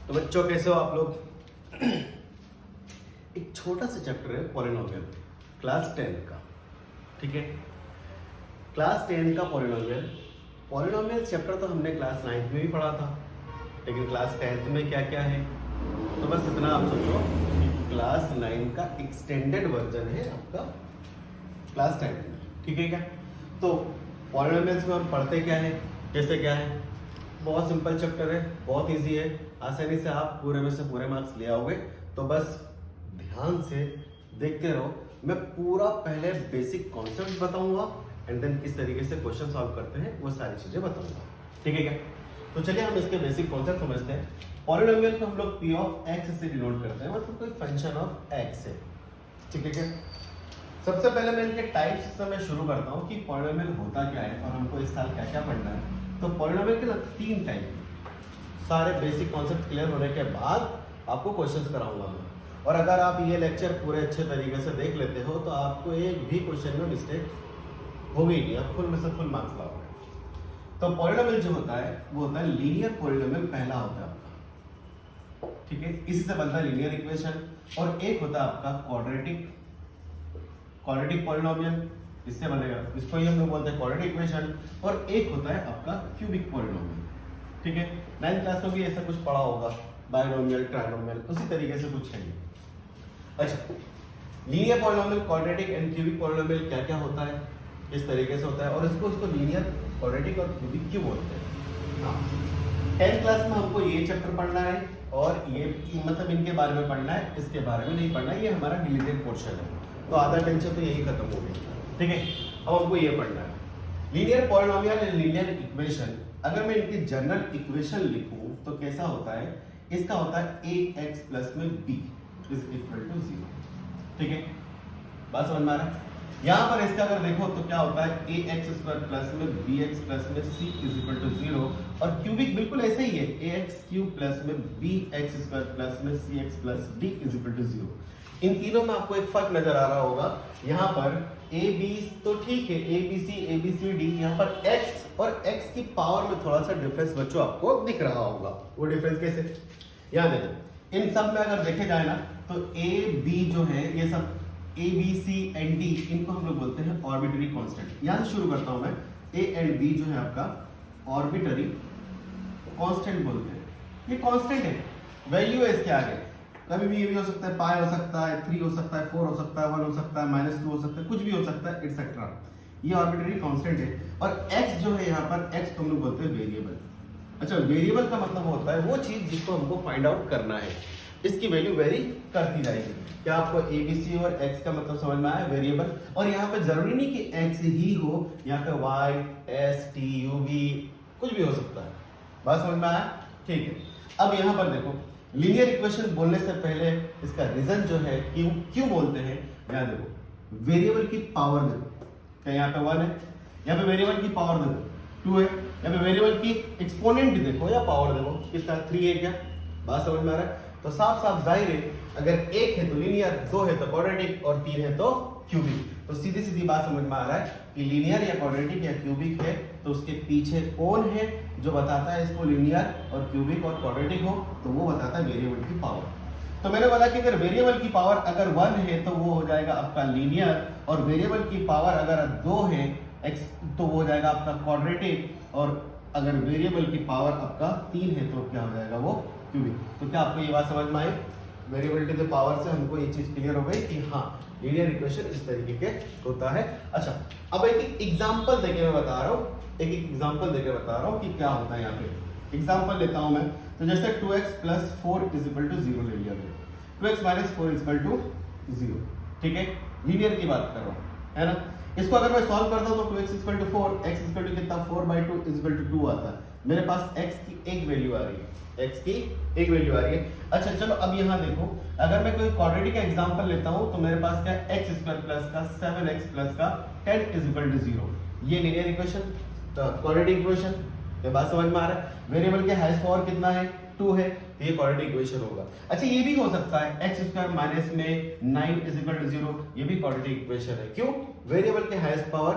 तो बच्चों कैसे हो आप लोग? एक छोटा सा चैप्टर है पॉलिनोमियल, क्लास 10 का। ठीक है, क्लास 10 का पॉलिनोमियल। पॉलिनोमियल चैप्टर तो हमने क्लास 9 में भी पढ़ा था, लेकिन क्लास 10 में क्या क्या है, तो बस इतना आप सोचो कि क्लास 9 का एक्सटेंडेड वर्जन है आपका क्लास 10 में। ठीक है क्या? तो पॉलिनोमियल्स में हम पढ़ते क्या है, कैसे क्या है। बहुत सिंपल चैप्टर है, बहुत इजी है, आसानी से आप पूरे में से पूरे मार्क्स ले आओगे। तो बस ध्यान से देखते रहो। मैं पूरा पहले बेसिक कॉन्सेप्ट बताऊंगा एंड देन किस तरीके से क्वेश्चन सॉल्व करते हैं वो सारी चीजें बताऊंगा। ठीक है क्या? तो चलिए हम इसके बेसिक कॉन्सेप्ट समझते हैं। पॉलिनोमियल को हम लोग p ऑफ x से डिनोट करते हैं, मतलब कोई फंक्शन ऑफ x है। ठीक है क्या? सबसे पहले मैं इनके टाइप्स से मैं शुरू करता हूँ कि पॉलिनोमियल होता क्या है और हमको इस साल क्या क्या पढ़ना है। तो पॉलिनोमियल के ना 3 टाइप, सारे बेसिक कॉन्सेप्ट क्लियर होने के बाद आपको क्वेश्चंस कराऊंगा मैं। और अगर आप ये लेक्चर पूरे अच्छे तरीके से देख लेते हो तो आपको एक भी क्वेश्चन में मिस्टेक होगी नहीं, आप फुल में से फुल मार्क्स लाओगे। तो पॉलिनोमियल जो होता है वो होता है लीनियर पॉलिनोमियल, पहला होता है आपका। ठीक है, इसी से बनता है लीनियर इक्वेशन। और एक होता है आपका क्वाड्रेटिक पॉलिनोमियल, इससे बनेगा, इसको ही हम लोग बोलते हैं क्वाड्रेटिक इक्वेशन। और एक होता है आपका क्यूबिक पॉलिनोमियल। ठीक है, 9th क्लास में भी ऐसा कुछ पढ़ा होगा, बाइनोमियल, ट्राइनोमियल, उसी तरीके से कुछ है ये। अच्छा, linear polynomial, quadratic and cubic polynomial क्या क्या होता है, किस तरीके से होता है, और इसको लीनियर, क्वाड्रेटिक और क्यूबिक क्यों बोलते हैं। हाँ, 10th क्लास में हमको ये चैप्टर पढ़ना है और ये मतलब इनके बारे में पढ़ना है, इसके बारे में नहीं पढ़ना है, ये हमारा डिलीटेड पोर्शन है। तो आधा टेंशन तो यही खत्म हो गई। ठीक है, अब हमको ये पढ़ना है linear polynomial and linear equation. अगर मैं इनकी जनरल इक्वेशन लिखूं तो कैसा होता है, इसका होता है ax प्लस में b इज इक्वल टू 0। ठीक है, बात समझ में आ रहा है? यहां पर इसका अगर देखो तो क्या होता है, ax स्क्वायर प्लस में bx प्लस में c इज इक्वल टू 0। और क्यूबिक बिल्कुल ऐसे ही है, ax क्यूब प्लस में bx स्क्वायर प्लस में cx plus d is equal to 0। इन तीनों में आपको एक फर्क नजर आ रहा होगा। यहाँ पर ए बी तो ठीक है, ए बी सी डी, यहाँ पर x और x की पावर में थोड़ा सा डिफरेंस बच्चों आपको दिख रहा होगा। वो डिफरेंस कैसे, यहाँ देखो, इन सब में अगर देखे जाए ना तो ए बी जो है ये सब A B C and D, इनको हम लोग बोलते हैं ऑर्बिटरी कांस्टेंट। यहाँ से शुरू करता हूं मैं, ए एंड बी जो है आपका ऑर्बिटरी कांस्टेंट बोलते हैं। ये कांस्टेंट है, वैल्यू है इसके आगे। कभी भी ये भी हो सकता है, पाई हो सकता है, 3 हो सकता है, 4 हो सकता है, 1 हो सकता है, -2 हो सकता है, कुछ भी हो सकता है, एटसेट्रा। ये आर्बिट्रेरी कांस्टेंट है। और x जो है यहाँ पर, x को हम लोग बोलते हैं वेरिएबल। अच्छा, वेरिएबल का मतलब होता है वो चीज जिसको हमको फाइंड आउट करना है, इसकी वैल्यू वेरी करती जाएगी। क्या आपको ABC और x का मतलब समझ में आया, वेरिएबल। और यहाँ पे जरूरी नहीं कि x ही हो, यहाँ पे y, s, t, u, v कुछ भी हो सकता है। बात समझ में आया? ठीक है, अब यहाँ पर देखो, लीनियर इक्वेशन बोलने से पहले इसका रीजन जो है क्यों बोलते हैं, यहाँ देखो, वेरिएबल की पावर देखो, क्या यहाँ पे 1 है, यहाँ पे वेरिएबल की पावर देखो 2 है, यहाँ पे वेरिएबल की एक्सपोनेंट देखो या पावर देखो, किसका 3 है। क्या बात समझ में आ रहा है? तो साफ साफ जाहिर है, अगर 1 है तो लीनियर, 2 है तो क्वाड्रेटिक और 3 है तो क्यूबिक। तो सीधी सीधी बात समझ में आ रहा है कि लीनियर या क्वाड्रेटिक या क्यूबिक है तो उसके पीछे कौन है जो बताता है इसको लीनियर और क्यूबिक और क्वाड्रेटिक हो, तो वो बताता है वेरिएबल की पावर। तो मैंने बोला कि अगर वेरिएबल की पावर अगर 1 है तो वो हो जाएगा आपका लीनियर, और वेरिएबल की पावर अगर 2 है x तो वो हो जाएगा आपका क्वाड्रेटिक, और अगर वेरिएबल की पावर आपका 3 है तो क्या हो जाएगा, वो क्यूबिक। तो क्या आपको ये बात समझ में आई? वेरिएबल की पावर से हमको ये चीज क्लियर हो गई कि हाँ, लीनियर इक्वेशन इस तरीके के होता है। अच्छा, अब एक एग्जांपल देके मैं बता रहा हूँ, एक एग्जांपल देके बता रहा हूँ कि क्या होता है। यहाँ पे एग्जांपल लेता हूँ मैं, तो जैसे 2x plus 4 is equal to 0 ले लिया मैंने, 2x minus 4 is equal to 0। ठीक है, लीनियर की बात कर रहा हूँ, है ना। इसको अगर मैं सॉल्व करता हूँ तो 2x equal to 4, x equal to कितना, 4/2 इज इक्वल टू 2 आता है। मेरे पास x की एक वैल्यू आ रही है, x की एक वैल्यू आ रही है। अच्छा चलो, अब यहाँ देखो, अगर मैं कोई क्वाड्रेटिक का एग्जांपल लेता हूँ तो मेरे पास क्या, x स्क्वायर प्लस का 7x प्लस का 10 इज इक्वल टू 0। ये लीनियर इक्वेशन, क्वाड्रेटिक इक्वेशन, ये बात समझ में आ रहा है। वेरिएबल के हाईएस्ट पावर कितना है, 2 है, तो ये क्वाड्रेटिक इक्वेशन होगा। अच्छा, ये भी हो सकता है x स्क्वायर माइनस में 9 इज इक्वल टू 0, ये भी क्वाड्रेटिक इक्वेशन है। क्यों? वेरिएबल के हाईएस्ट पावर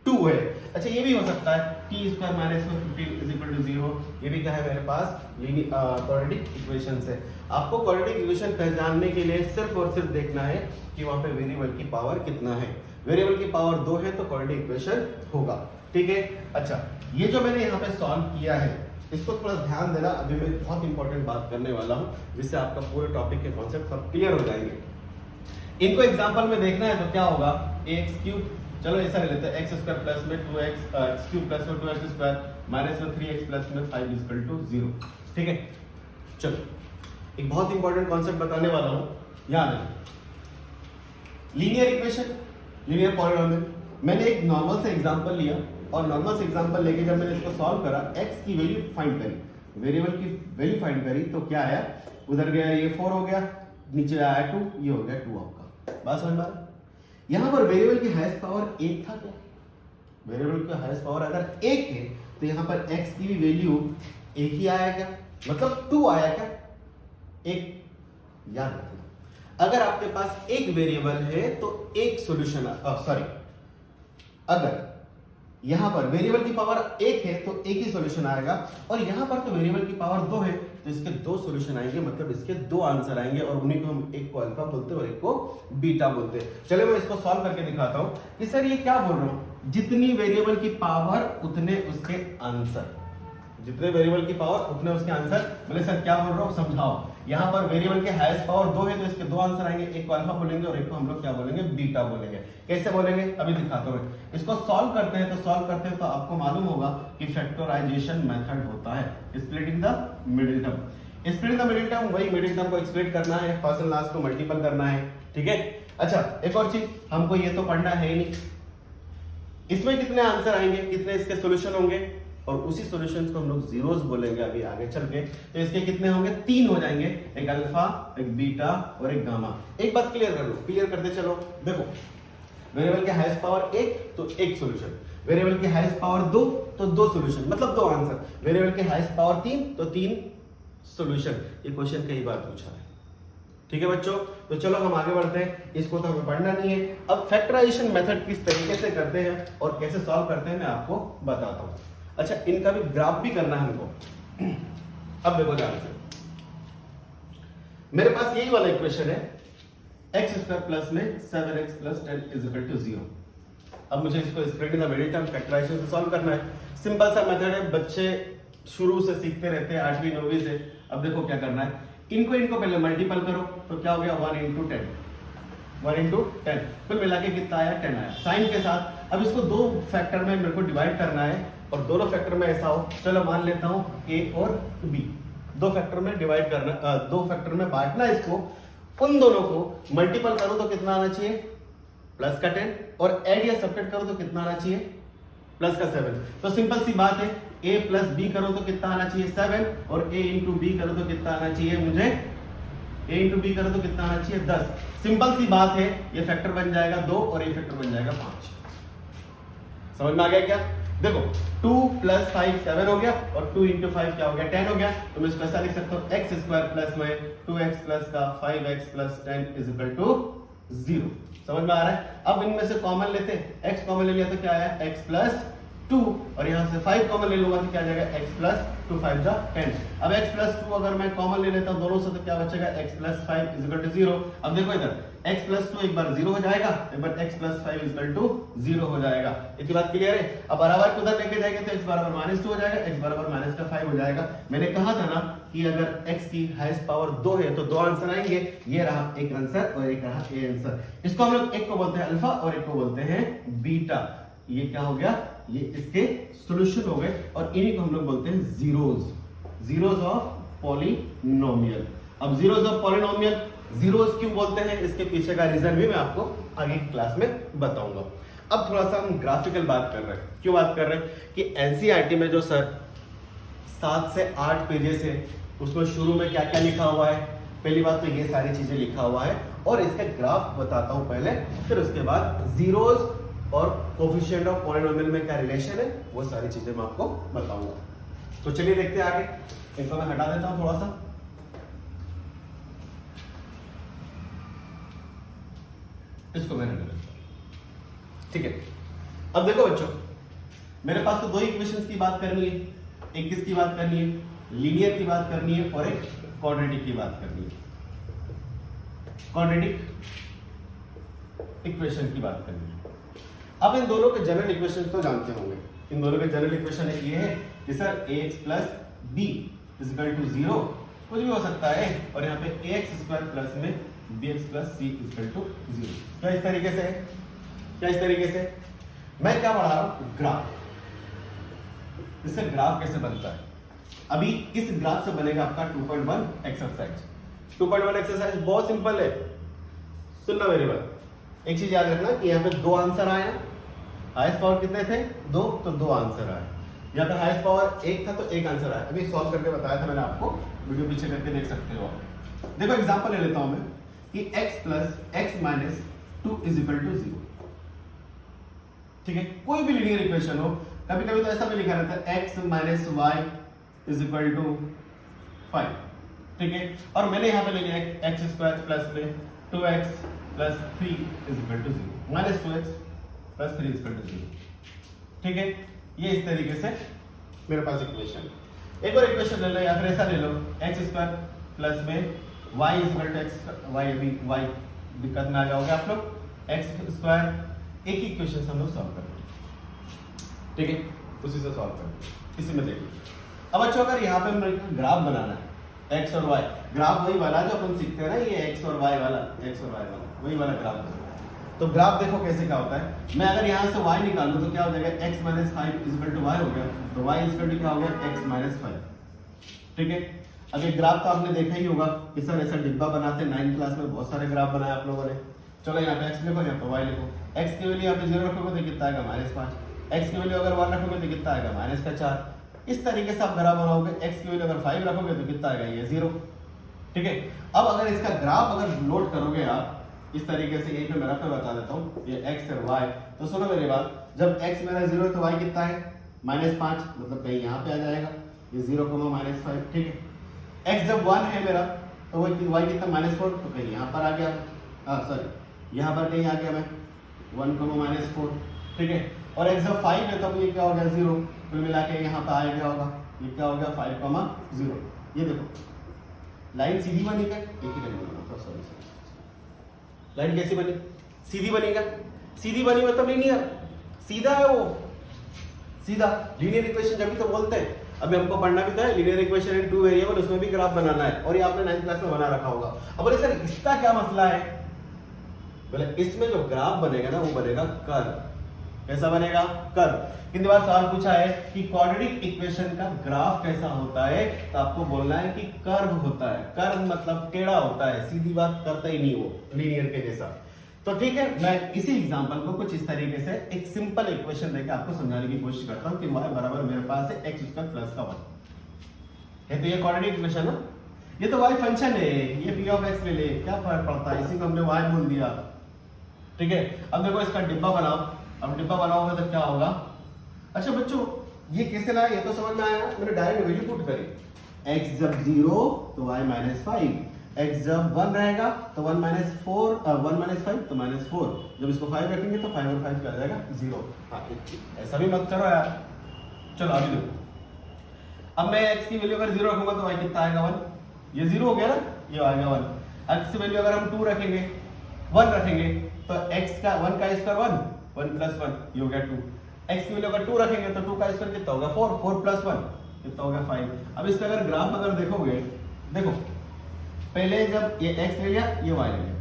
2 है। अच्छा ये भी हो सकता है T square minus 15 is equal to 0, ये भी क्या है मेरे पास क्वाड्रेटिक इक्वेशन है। आपको क्वाड्रेटिक इक्वेशन पहचानने के लिए सिर्फ और सिर्फ देखना है कि वहां पे वेरिएबल की पावर कितना है। वेरिएबल की पावर 2 है तो क्वाड्रेटिक इक्वेशन होगा, ठीक है। अच्छा ये जो मैंने यहाँ पे सॉल्व किया है इसको थोड़ा ध्यान देना, अभी मैं बहुत इंपॉर्टेंट बात करने वाला हूँ जिससे आपका पूरे टॉपिक के कॉन्सेप्ट सब क्लियर हो जाएंगे। इनको एग्जांपल में देखना है तो क्या होगा, एक्स क्यूब, चलो ऐसा ले लेते हैं एक्स स्क्वायर प्लस में 2x एक्स क्यूब प्लस में 2x स्क्वायर माइनस में 3x प्लस में 5 इक्वल टू 0, ठीक है। चलो एक बहुत इंपॉर्टेंट कॉन्सेप्ट बताने वाला हूँ, याद है लीनियर इक्वेशन, लीनियर पॉलिनोमियल। मैंने एक नॉर्मल से एग्जांपल लिया और नॉर्मल से एग्जांपल लेके जब मैंने इसको सॉल्व करा, x की वैल्यू फाइंड करी, वेरिएबल की वैल्यू फाइंड करी तो क्या आया, उधर गया ये 4 हो गया, नीचे आया 2, ये हो गया 2 आपका। बात समझ में आ रहा है? यहां पर वेरिएबल की हाईएस्ट पावर 1 था क्या? वेरिएबल का हाईएस्ट पावर अगर 1 है तो यहां पर x की भी वैल्यू 1 ही आया क्या, मतलब 2 आया क्या? 1। याद रखना अगर आपके पास एक वेरिएबल है तो एक सॉल्यूशन, सॉरी अगर यहां पर वेरिएबल की पावर 1 है तो एक ही सॉल्यूशन आएगा, और यहां पर तो वेरिएबल की पावर 2 है तो इसके 2 सॉल्यूशन आएंगे, मतलब इसके 2 आंसर आएंगे, और उन्हीं को हम एक को अल्फा बोलते हैं और एक को बीटा बोलते हैं। चलो मैं इसको सॉल्व करके दिखाता हूं कि सर ये क्या बोल रहा हूं, जितनी वेरिएबल की पावर उतने उसके आंसर, जितने वेरिएबल की पावर उतने उसके आंसर। बोले सर क्या बोल रहा हूं, समझाओ। यहां पर वेरिएबल के हाईएस्ट पावर 2 है तो इसके 2 आंसर आएंगे, एक को अल्फा बोलेंगे और एक को हम लोग क्या बोलेंगे, बीटा बोलेंगे। कैसे बोलेंगे अभी दिखाता हूं। इसको सॉल्व करते हैं तो आपको मालूम होगा कि फैक्टराइजेशन मेथड होता है, splitting the middle term. Splitting the middle term, वही मिडिल टर्म को स्प्लिट करना है, फर्स्ट एंड लास्ट को मल्टीपल करना है, ठीक है। अच्छा एक और चीज, हमको ये तो पढ़ना है ही नहीं, इसमें कितने आंसर आएंगे, कितने इसके सॉल्यूशन होंगे, और उसी सॉल्यूशंस को हम लोग जीरोस बोलेंगे अभी आगे चल के। तो इसके कितने होंगे, 3 हो जाएंगे, एक अल्फा, एक बीटा और एक गामा। एक बात क्लियर कर लो, क्लियर करते चलो। देखो वेरिएबल के हाईएस्ट पावर 1 तो एक सॉल्यूशन, वेरिएबल के हाईएस्ट पावर 2 तो 2 सॉल्यूशन, मतलब 2 आंसर, वेरिएबल के हाईएस्ट पावर 3 तो 3 सॉल्यूशन। ये क्वेश्चन कई बार पूछा है, ठीक है बच्चों। तो चलो हम आगे बढ़ते हैं, इसको तो हमें पढ़ना नहीं है। अब फैक्टराइजेशन मेथड किस तरीके से करते हैं और कैसे सॉल्व करते हैं मैं आपको बताता हूं। अच्छा इनका भी ग्राफ भी करना है हमको। अब देखो ध्यान से, मेरे पास यही वाला इक्वेशन है, एक्स स्क्वायर प्लस में 7x plus 10 is equal to 0। अब मुझे इसको splitting the middle term factorisation से सॉल्व करना है। सिंपल सा मेथड है, बच्चे शुरू से सीखते रहते हैं 8वीं 9वीं से। अब देखो क्या करना है, इनको पहले मल्टीपल करो तो क्या हो गया, 1 into 10, 1 into 10, कुल मिला के कितना आया, 10 आया साइन के साथ। अब इसको 2 फैक्टर में मेरे को डिवाइड करना है, और दोनों फैक्टर में ऐसा हो, चलो मान लेता हूं a और b, 2 फैक्टर में डिवाइड करना, 2 फैक्टर में बांटना इसको। उन दोनों को मल्टीपल करो तो कितना आना चाहिए, प्लस का 10, और ऐड या सब्ट्रैक्ट करो तो कितना आना चाहिए, प्लस का 7। तो सिंपल सी बात है, a प्लस b करो तो कितना आना चाहिए 7, और a इंटू b करो तो कितना आना चाहिए मुझे, a इंटू b करो तो कितना आना चाहिए 10। सिंपल सी बात है, ये फैक्टर बन जाएगा 2 और ये फैक्टर बन जाएगा 5। समझ में आ गया क्या? देखो 2 प्लस 5 7 हो गया, और 2 इंटू 5 क्या हो गया, 10 हो गया। तो मैं इसको ऐसा लिख सकता हूँ, एक्स स्क्वायर प्लस में 2x प्लस का 5x plus 10 is equal to 0। समझ में आ रहा है? अब इनमें से कॉमन लेते, x कॉमन ले लिया तो क्या आया, x प्लस 2, और यहाँ से 5 कॉमन ले लूंगा तो क्या आ जाएगा, x प्लस 2 5 जा 10। अब x प्लस 2 अगर मैं कॉमन ले लेता हूँ दोनों से तो क्या बचेगा, x plus 5 is equal to 0। अब देखो इधर x प्लस 2 एक बार 0 हो जाएगा, एक बार x plus 5 is equal to 0 हो जाएगा। इतनी बात क्लियर है? अब बराबर को उधर लेके जाएंगे तो x बराबर -2 हो जाएगा, x बराबर -5 हो जाएगा। मैंने कहा था ना कि अगर x की हाईएस्ट पावर 2 है तो 2 आंसर आएंगे, ये रहा एक आंसर और एक रहा ए आंसर। इसको हम लोग एक को बोलते हैं अल्फा और एक को बोलते हैं बीटा। ये क्या हो गया, ये इसके सॉल्यूशन हो गए, और इन्हीं को हम लोग बोलते हैं जीरोस ऑफ पॉलिनोमियल। अब जीरोस ऑफ पॉलिनोमियल जीरोस क्यों बोलते हैं, इसके पीछे का रीजन भी मैं आपको आगे की क्लास में बताऊंगा। अब थोड़ा सा हम ग्राफिकल बात कर रहे हैं। क्यों बात कर रहे हैं कि एनसीईआरटी में जो सर 7 से 8 पेजेस है, उसमें शुरू में क्या क्या लिखा हुआ है। पहली बात तो ये सारी चीजें लिखा हुआ है, और इसका ग्राफ बताता हूं पहले, फिर उसके बाद जीरोस और कोफिशिएंट ऑफ पॉलिनोमियल में क्या रिलेशन है, वो सारी चीजें मैं आपको बताऊंगा। तो चलिए देखते हैं आगे। इसको मैं हटा देता हूं थोड़ा सा, इसको मैं हटा देता हूं, ठीक है। अब देखो बच्चों, मेरे पास तो दो इक्वेशंस की बात करनी है, एक किसकी बात करनी है, लीनियर की बात करनी है और एक क्वाड्रेटिक की बात करनी है, क्वाड्रेटिक इक्वेशन की बात करनी है। अब इन दोनों के जनरल इक्वेशन तो जानते होंगे, इन दोनों के जनरल इक्वेशन एक ये है कि sir ax plus B is equal to 0, कुछ भी हो सकता है, और यहाँ पे ax स्क्वायर प्लस में bx plus C is equal to 0। क्या इस तरीके से है, क्या इस तरीके से? मैं क्या पढ़ा रहा हूं, ग्राफ। इससे ग्राफ कैसे बनता है, अभी इस ग्राफ से बनेगा आपका 2.1 एक्सरसाइज। 2.1 एक्सरसाइज बहुत सिंपल है, सुनना मेरी बात। एक चीज याद रखना कि यहाँ पे दो आंसर आए ना, हाईएस्ट पावर कितने थे, दो, तो दो आंसर आए। यहाँ पे हाईएस्ट पावर एक था तो एक आंसर आया। अभी सॉल्व करके बताया था मैंने आपको, वीडियो पीछे करके देख सकते हो। देखो एग्जांपल ले लेता हूं मैं कि x plus X minus 2 is equal to 0। ठीक है, कोई भी लीनियर इक्वेशन हो, कभी कभी तो ऐसा भी लिखा रहता है x minus Y is equal to 5। ठीक है, और मैंने यहाँ पे ले लिया एक्स स्क्वायर प्लस में 2x plus 3 is equal to 0 minus 2x plus 3 is equal to 0। ठीक है, ये इस तरीके से मेरे पास इक्वेशन। एक और इक्वेशन ले लो या फिर ऐसा ले लो, एक्स स्क्वायर प्लस में Y is equal to X, Y अभी वाई दिक्कत में आ जाओगे आप लोग, एक्स स्क्वायर। एक ही इक्वेशन से हम लोग सॉल्व करेंगे। ठीक है, उसी से सॉल्व करेंगे, इसी में देखिए। अब बच्चों अगर यहाँ पे ग्राफ बनाना है एक्स और वाई, ग्राफ वही वाला जो अपन सीखते हैं ना, ये एक्स और वाई वाला, एक्स और वाई वाला वही वाला ग्राफ बनाना है। तो ग्राफ देखो कैसे क्या होता है, मैं अगर यहाँ से y निकालूं तो क्या हो जाएगा, x minus 5 is equal to y हो गया, तो y इजिकल टू क्या हो गया, x माइनस 5। ठीक है, अब ये ग्राफ तो आपने देखा ही होगा कि सर ऐसा डिब्बा बनाते हैं, 9th क्लास में बहुत सारे ग्राफ बनाए आप लोगों ने। चलो यहाँ पे x लिखो, यहाँ पे y लिखो। x की वैल्यू यहाँ पे 0 रखोगे तो कितना आएगा, -5। x की वैल्यू अगर 1 रखोगे तो कितना आएगा, -4। इस तरीके से आप ग्राफ बनाओगे, x की वैल्यू अगर 5 रखोगे तो कितना आएगा, ये 0। ठीक है, अब अगर इसका ग्राफ अगर नोट करोगे आप इस तरीके से, यही पे मैं रख कर बता देता हूँ, ये x और y। तो सुनो मेरी बात, जब x मेरा 0 है तो y कितना है, -5, मतलब कहीं यहाँ पे आ जाएगा ये 0, -5। ठीक है, x जब 1 है मेरा तो y कितना, -4, तो कहीं यहाँ पर आ गया, सॉरी यहाँ पर कहीं आ गया मैं 1, -4। ठीक है, और x जब 5 है तब ये क्या हो गया, 0, कुल मिला के यहाँ पर आ गया होगा, ये क्या हो गया, 5, 0। ये देखो लाइन सीधी बनी क्या, एक ही लाइन बना, सॉरी लाइन कैसी बनी, सीधी बनेगा, सीधी बनी मतलब लीनियर, सीधा है वो, सीधा। लीनियर इक्वेशन जब भी तो बोलते हैं। अभी हमको पढ़ना भी था लीनियर इक्वेशन इन 2 वेरिएबल, उसमें भी ग्राफ बनाना है, और ये आपने 9th क्लास में बना रखा होगा। अब बोले सर इसका क्या मसला है, बोले इसमें जो ग्राफ बनेगा ना वो बनेगा कर्व। कैसा बनेगा, कर्व। कितनी बार सवाल पूछा है कि क्वाड्रेटिक इक्वेशन का ग्राफ कैसा होता है, तो आपको बोलना है कि कर्व होता है। कर्व मतलब टेढ़ा होता है, सीधी बात करता ही नहीं वो, लीनियर के जैसा। तो ठीक है, मैं इसी एग्जांपल को कुछ इस तरीके से एक सिंपल इक्वेशन देकर आपको समझाने की कोशिश करता हूं कि y बराबर मेरे पास है x स्क्वायर प्लस का 1 है। तो ये क्वाड्रेटिक इक्वेशन है, ये तो y फंक्शन है, ये p ऑफ x ले ले, क्या फर्क पड़ता है, इसी को हमने y बोल दिया। ठीक है, अब देखो इसका डिब्बा बनाओ, अब डिब्बा बनाओगे तो क्या होगा। अच्छा बच्चों ये कैसे लाया, ये तो समझ में आया, मैंने डायरेक्ट वैल्यू पुट करी, x जब 0 तो y -5, x जब 1 रहेगा तो 1 -5 तो -4, जब इसको 5 रखेंगे तो 5 और 5 क्या आ जाएगा, 0। हाँ ऐसा भी मत करो यार। चलो अभी देखो, अब मैं x की वैल्यू अगर 0 रखूंगा तो y कितना आएगा, 1, ये 0 हो गया ना, ये आएगा 1। x की वैल्यू अगर हम 2 रखेंगे, 1 रखेंगे तो x का 1 का स्क्वायर 1 प्लस 1 ये हो गया 2। x की वैल्यू अगर 2 रखेंगे तो 2 का स्क्वायर कितना होगा, 4 प्लस 1 कितना होगा, 5। अब इसका अगर ग्राफ अगर देखोगे, देखो पहले जब ये x ले लिया, ये y ले लिया,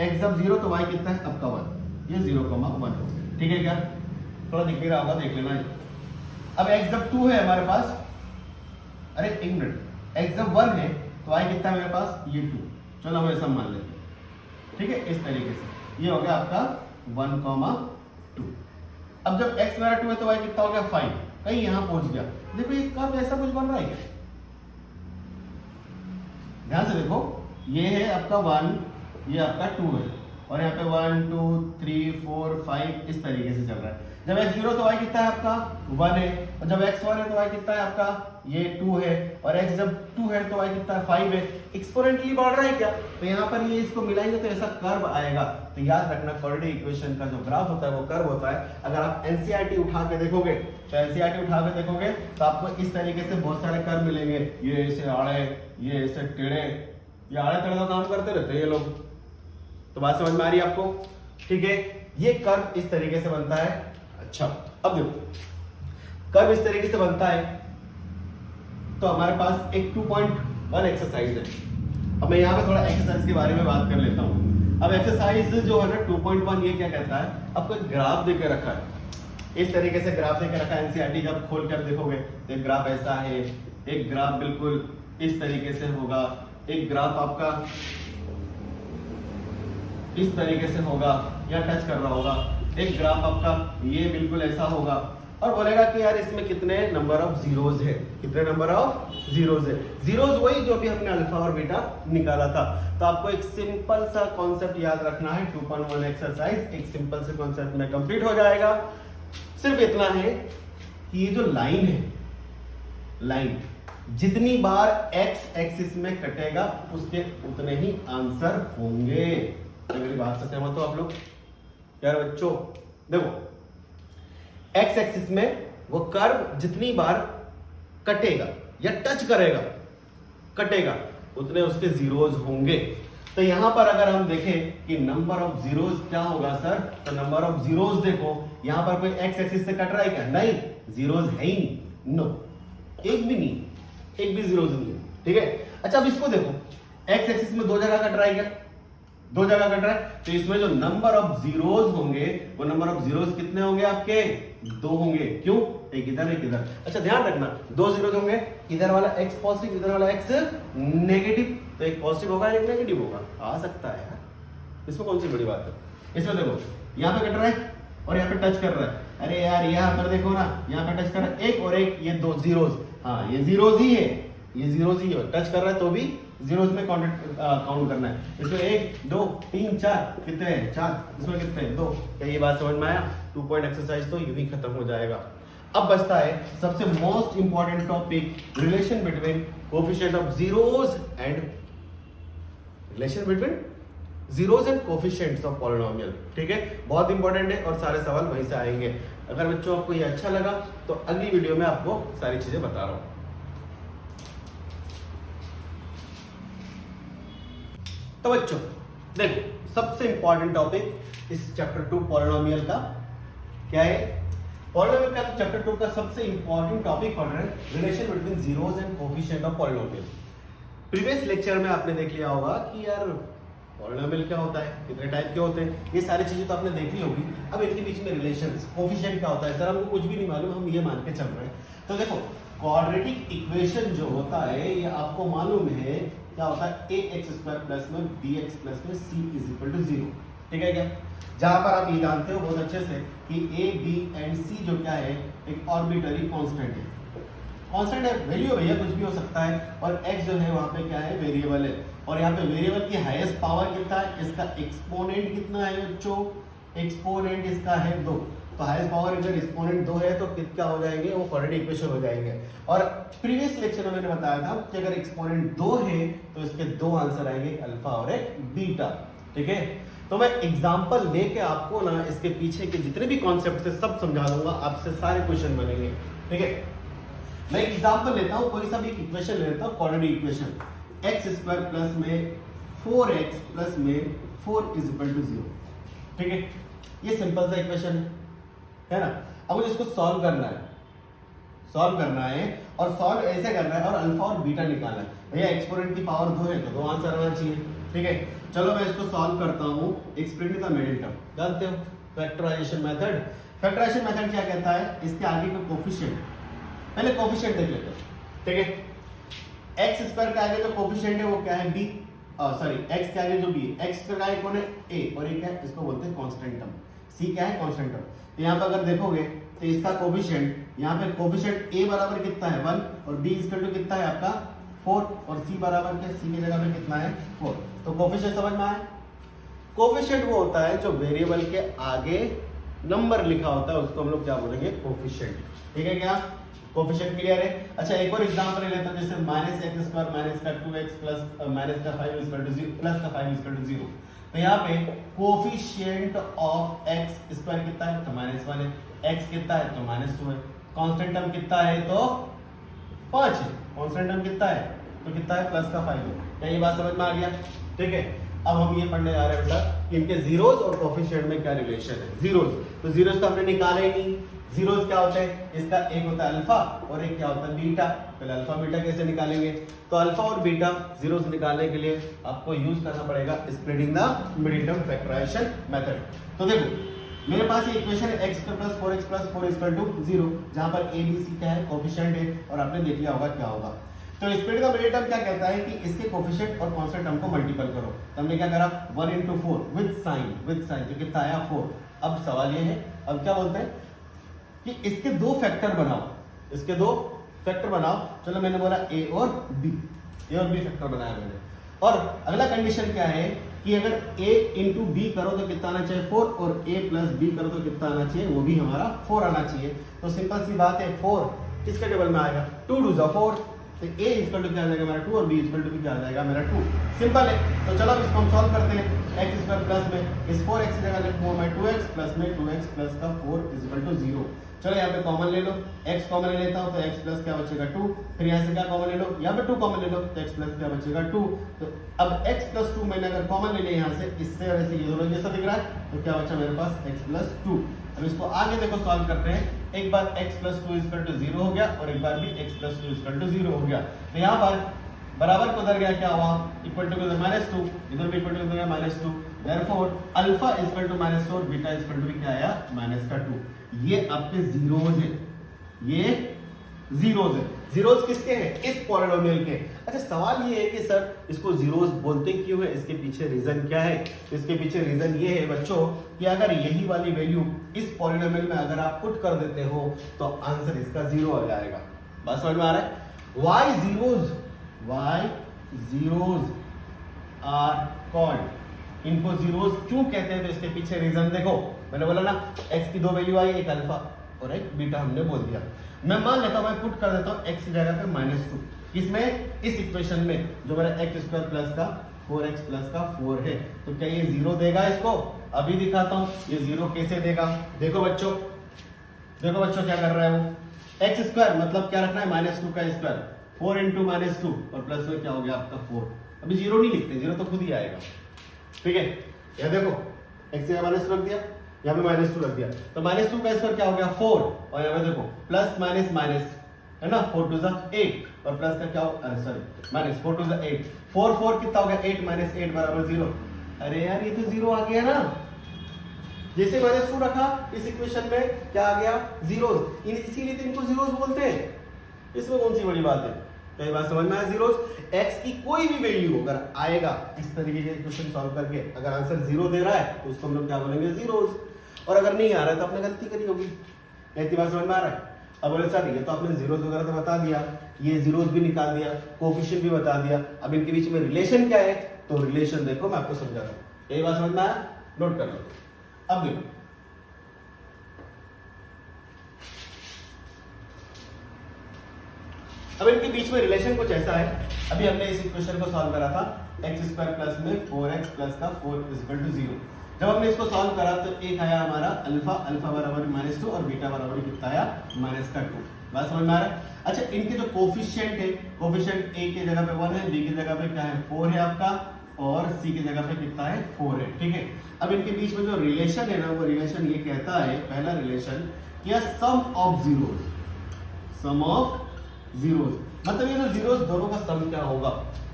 x जब 0 तो y कितना है आपका 1, ये 0,1। ठीक है क्या, थोड़ा दिख भी रहा होगा, देख लेना। अब x जब 2 है हमारे पास, अरे एक मिनट, x जब 1 है तो y कितना है मेरे पास, ये 2। चलो हम ऐसा मान लेते हैं। ठीक है, इस तरीके से ये हो गया आपका 1,2। अब जब x मेरा 2 है तो y कितना हो गया, 5, कहीं यहां पहुंच गया। देखो ये कर्व ऐसा कुछ बन रहा है क्या, ध्यान से देखो, ये है आपका 1, ये आपका 2 है, और यहाँ पे 1 2 3 4 5 इस तरीके से चल रहा है। जब x 0 तो y कितना है आपका 1 है, और जब x 1 है तो y कितना है आपका ये 2 है और x जब 2 है तो y कितना है 5 है, एक्सपोनेंटली बढ़ रहा है क्या, तो यहाँ पर ये इसको मिलाएंगे तो ऐसा कर्व आएगा। तो याद रखना क्वाड्रेटिक इक्वेशन का जो ग्राफ होता है वो कर्व होता है। अगर आप एनसीईआरटी उठा के देखोगे तो एनसीईआरटी उठा के देखोगे तो आपको इस तरीके से बहुत सारे कर्व मिलेंगे, ये ऐसे आड़े, ये ऐसे टेढ़े, ये आड़े टेढ़े का काम करते रहते हैं ये लोग। तो बात समझ में आ रही है आपको, ठीक है। ये कर्व इस तरीके से बनता है। अच्छा अब देखो कर्व इस तरीके से बनता है तो हमारे पास एक 2.1 एक्सरसाइज है। अब मैं यहाँ पे थोड़ा एक्सरसाइज के बारे में बात कर लेता हूँ। अब एक्सरसाइज जो है ना 2.1 ये क्या कहता है, आपको एक ग्राफ देके रखा है, इस तरीके से ग्राफ देके रखा है। एनसीईआरटी जब खोल कर देखोगे तो एक ग्राफ ऐसा है, एक ग्राफ बिल्कुल इस तरीके से होगा, एक ग्राफ आपका इस तरीके से होगा या टच कर रहा होगा, एक ग्राफ आपका ये बिल्कुल ऐसा होगा और बोलेगा कि यार इसमें कितने नंबर ऑफ जीरोज है, कितने नंबर ऑफ जीरोज है। जीरोज वही जो भी हमने अल्फा और बीटा निकाला था। तो आपको एक सिंपल सा कॉन्सेप्ट याद रखना है, 2.1 एक्सरसाइज एक सिंपल से कॉन्सेप्ट में कंप्लीट हो जाएगा। सिर्फ इतना है कि ये जो लाइन है, लाइन जितनी बार एक्स एक्सिस में कटेगा उसके उतने ही आंसर होंगे। मेरी बात से सहमत हो आप लोग यार बच्चों? देखो एक्स एक्सिस में वो कर्व जितनी बार कटेगा या टच करेगा, कटेगा उतने उसके जीरोज होंगे। तो यहां पर अगर हम देखें कि नंबर ऑफ जीरोज क्या होगा सर, तो नंबर ऑफ जीरोज देखो यहां पर कोई एक्स एक्सिस से कट रहा है क्या? नहीं, जीरोज है ही नहीं, नो, एक भी नहीं, एक भी जीरोज नहीं है, ठीक है। अच्छा अब इसको देखो, एक्स एक्सिस में दो जगह कट रहा है क्या? दो जगह कट रहा है, तो इसमें जो नंबर ऑफ जीरोज होंगे वो नंबर ऑफ जीरोज कितने होंगे आपके? 2 होंगे। क्यों? एक इधर एक इधर। अच्छा ध्यान रखना 2 जीरोज होंगे, इधर वाला एक्स पॉजिटिव इधर वाला एक्स नेगेटिव, तो एक पॉजिटिव होगा एक नेगेटिव होगा, आ सकता है यार, इसमें कौन सी बड़ी बात है। इसमें देखो यहाँ पे कट रहा है और यहाँ पे टच कर रहा है, अरे यार यहाँ पर देखो ना, यहाँ पे टच कर रहा है एक और एक, ये 2 जीरोज, हाँ ये जीरोज ही है, ये जीरोज ही है, टच कर रहा है तो भी जीरोज में काउंट करना है। इसमें 1 2 3 4 कितने हैं? 4, इसमें कितने हैं? 2। क्या ये बात समझ में आया? 2 पॉइंट एक्सरसाइज तो यूं ही खत्म हो जाएगा। अब बचता है सबसे most important topic, relation between coefficient of zeros and relation between zeros and coefficients of polynomial, ठीक है, बहुत इंपॉर्टेंट है और सारे सवाल वहीं से आएंगे। अगर बच्चों आपको ये अच्छा लगा तो अगली वीडियो में आपको सारी चीजें बता रहा हूं। तो बच्चों देखो सबसे इंपॉर्टेंट टॉपिक इस चैप्टर 2 पॉलिनोमियल का क्या है? पॉलिनोमियल का चैप्टर 2 का सबसे इंपॉर्टेंट टॉपिक पढ़ रहे हैं, relation between zeros and coefficient of polynomial. Previous lecture में आपने देख लिया होगा कि यार पॉलिनोमियल क्या होता है, कितने टाइप के होते हैं, ये सारी चीजें तो आपने देख ली होगी। अब इनके बीच में रिलेशंस, कोफिशिएंट क्या होता है सर हमको कुछ भी नहीं मालूम, हम ये मान के चल रहे हैं। तो देखो क्वाड्रेटिक इक्वेशन जो होता है ये आपको मालूम है क्या होता है, ax² प्लस में bx प्लस में c इज इक्वल टू 0, ठीक है क्या? जहां पर आप ये जानते हो बहुत अच्छे से कि a b एंड c जो क्या है एक ऑर्बिटरी कांस्टेंट है, कांस्टेंट है, वैल्यू भैया कुछ भी हो सकता है, और x जो है वहां पे क्या है वेरिएबल है, और यहाँ पे वेरिएबल की हाईएस्ट पावर कितना है, इसका एक्सपोनेंट कितना है बच्चों, एक्सपोनेंट इसका है 2, तो हाईएस्ट पावर अगर एक्सपोनेंट 2 है तो क्या हो जाएंगे, वो क्वाड्रेटिक इक्वेशन हो जाएंगे। और प्रीवियस लेक्चर में मैंने बताया था कि अगर एक्सपोनेंट 2 है तो इसके 2 आंसर आएंगे, अल्फा और एक बीटा, ठीक है। तो मैं एग्जांपल लेके आपको ना इसके पीछे के जितने भी कॉन्सेप्ट है सब समझा दूंगा, आपसे सारे क्वेश्चन बनेंगे, ठीक है। मैं एग्जांपल लेता हूं, कोई सा भी इक्वेशन ले लेता हूं, क्वाड्रेटिक इक्वेशन x² प्लस में 4x प्लस में 4 इज इक्वल टू 0, ठीक है। ये सिंपल सा इक्वेशन है ना। अब मुझे इसको सॉल्व करना है, सॉल्व करना है और सॉल्व ऐसे करना है और अल्फा और बीटा निकालना है। भैया एक्सपोनेंट की पावर 2 है तो 2 आंसर आना चाहिए, ठीक है। चलो मैं इसको सॉल्व करता हूं, एक्सपेरिमेंट का मिडिल टर्म जानते हो, फैक्टराइजेशन मेथड। फैक्टराइजेशन मेथड क्या कहता है, इसके आगे का कोफिशिएंट, पहले कोफिशिएंट देख लेते हैं, ठीक है। x² के आगे जो कोफिशिएंट है वो क्या है b, सॉरी x के आगे जो b है, x² का आगे कौन है a, और ये क्या है, इसको बोलते हैं कांस्टेंट टर्म, c क्या है कांस्टेंट टर्म। तो यहाँ पे अगर देखोगे तो इसका कोफिशिएंट, यहाँ पे कोफिशिएंट a बराबर कितना है 1 और b इक्वल टू कितना है आपका 4 और c बराबर क्या, c की जगह पे कितना है 4। तो कोफिशिएंट समझ में आया? कोफिशिएंट वो होता है जो वेरिएबल के आगे नंबर लिखा होता है उसको हम लोग क्या बोलेंगे, कोफिशिएंट, ठीक है क्या। कोफिशिएंट क्लियर है। अच्छा एक और एग्जांपल ले लेता हूं, जैसे -x² माइनस का 2x प्लस माइनस का 5 इज इक्वल टू 0 प्लस का 5 इज इक्वल टू 0। तो यहाँ पे कोफिशिएंट ऑफ x स्क्वायर कितना है, तो -1 है, x कितना है, तो -2 है, कांस्टेंट टर्म कितना है, तो 5 है, कांस्टेंट टर्म कितना है, तो कितना है, प्लस का 5 है। क्या ये बात समझ में आ गया? ठीक है, अब हम ये पढ़ने जा रहे हैं बेटा कि इनके जीरोस और कोफिशिएंट में क्या रिलेशन है। जीरोस, तो जीरोस तो हमने निकाला ही नहीं। जीरोस क्या होते हैं, इसका एक होता है अल्फा और एक क्या होता है बीटा। पहले अल्फा बीटा कैसे निकालेंगे, तो अल्फा और बीटा जीरोस निकालने के लिए आपको यूज करना पड़ेगा splitting the middle term factorisation method. तो देखो मेरे पास ये इक्वेशन है x plus 4x plus 4 equal to 0, जहां पर a b c क्या है, कोफिशिएंट है, और आपने देख लिया होगा क्या होगा। तो स्प्लिट द मिडिल टर्म क्या कहता है कि इसके कोफिशिएंट और कांस्टेंट टर्म को मल्टीपल करो। तो हमने क्या करा, 1 into 4 विद साइन, तो कितना आया 4। अब सवाल ये है, अब क्या बोलते हैं कि इसके दो फैक्टर बनाओ, इसके दो फैक्टर बनाओ। चलो मैंने बोला a और b फैक्टर बनाया मैंने। और अगला कंडीशन क्या है कि अगर a इंटू बी करो तो कितना आना चाहिए 4, और a प्लस बी करो तो कितना आना चाहिए, वो भी हमारा 4 आना चाहिए। तो सिंपल सी बात है, 4 किसके टेबल में आएगा, 2 2 जा 4, तो a इक्वल टू क्या आ जाएगा मेरा 2 और b इक्वल टू क्या आ जाएगा मेरा 2। सिंपल है। तो चलो अब इसको हम सॉल्व करते हैं। x स्क्वायर प्लस में इस 4x की जगह लिखूंगा मैं 2x प्लस में 2x प्लस का 4 इज इक्वल टू 0। चलो यहाँ पे कॉमन ले लो, x कॉमन ले लेता हूँ तो x प्लस क्या बचेगा 2, फिर यहाँ से क्या कॉमन ले लो, यहाँ पे 2 कॉमन ले लो तो x प्लस क्या बचेगा 2। तो अब x प्लस 2 मैंने अगर कॉमन ले लिया यहाँ से, इससे और ऐसे ये दोनों जैसा दिख रहा है, तो क्या बचा मेरे पास x प्लस 2। अब इसको आगे देखो सॉल्व करते हैं। एक बार x प्लस 2 इक्वल टू 0 हो गया और एक बार भी x प्लस 2 इक्वल टू 0 हो गया। तो यहाँ पर बराबर को उधर गया, क्या हुआ, इक्वल टू -2, इधर भी इक्वल टू गया -2। Therefore alpha equal to -4, beta equal to क्या आया -2। ये आपके जीरोस है, ये जीरोस है। जीरोस किसके हैं, इस पॉलिनोमियल के। अच्छा सवाल ये है कि सर इसको जीरोस बोलते क्यों है, इसके पीछे रीजन क्या है। तो इसके पीछे रीजन ये है बच्चों कि अगर यही वाली वैल्यू इस पॉलिनोमियल में अगर आप पुट कर देते हो तो आंसर इसका 0 आ जाएगा। बात समझ में आ रहा है। why zeros are called, इनको जीरोस क्यों कहते हैं, तो इसके पीछे रीजन देखो। मैंने बोला ना x की दो वैल्यू आई, एक अल्फा और एक बीटा हमने बोल दिया। मैं मान लेता हूं, मैं पुट कर देता हूं x की जगह पे -2, किसमें, इस इक्वेशन में जो मेरा x स्क्वायर प्लस का 4x प्लस का 4 है। तो क्या ये 0 देगा इसको, अभी दिखाता हूं ये 0 कैसे देगा। देखो बच्चों क्या कर रहा है वो, x स्क्वायर मतलब क्या रखना है, -2 का स्क्वायर, 4 इंटू -2 और प्लस में क्या हो गया आपका 4। अभी 0 नहीं लिखते, 0 तो खुद ही आएगा। ठीक है, यह देखो x जगह -2 रख दिया, यहाँ पे -2 रख दिया, तो -2 का स्क्वायर क्या हो गया 4, और यहाँ पे देखो प्लस माइनस माइनस है ना, 4 टू 8 और प्लस का क्या हो, सॉरी माइनस 4 टू 8, 4 कितना हो गया 8 माइनस 8 बराबर 0। अरे यार ये तो 0 आ गया ना, जैसे -2 रखा इस इक्वेशन में क्या आ गया 0, इसीलिए तो इनको जीरोस बोलते हैं। इसमें कौन सी बड़ी बात है, कई बार समझ में आया। जीरोस x की कोई भी वैल्यू अगर आएगा इस तरीके के क्वेश्चन सॉल्व करके, अगर आंसर 0 दे रहा है तो उसको हम लोग क्या बोलेंगे जीरोस, और अगर नहीं आ रहा है तो आपने गलती करी होगी। इतनी बात समझ में आ रहा है। अब बोले सर ये तो आपने जीरोस वगैरह तो बता दिया, ये जीरोस भी निकाल दिया, कोफिशिएंट भी बता दिया, अब इनके बीच में रिलेशन क्या है, तो रिलेशन देखो मैं आपको समझाता हूँ। यही बात समझ में आया, नोट कर लो। अब देखो अब इनके बीच में रिलेशन कुछ ऐसा है। अभी हमने इस इक्वेशन को सॉल्व करा था x स्क्वायर प्लस में 4x प्लस का 4 इक्वल टू 0। जब हमने इसको सॉल्व करा तो एक आया हमारा अल्फा बराबर -2 और बीटा बराबर कितना आया -2। बात समझ में आ रहा है। अच्छा इनके जो कोफिशिएंट है, कोफिशिएंट a की जगह पे 1 है, b की जगह पे क्या है 4 है आपका, और c की जगह पे कितना है 4 है। ठीक है, अब इनके बीच में जो रिलेशन है ना, वो रिलेशन ये कहता है, पहला रिलेशन या सम ऑफ जीरोस, मतलब ये जो जीरोस दोनों का सम क्या होगा।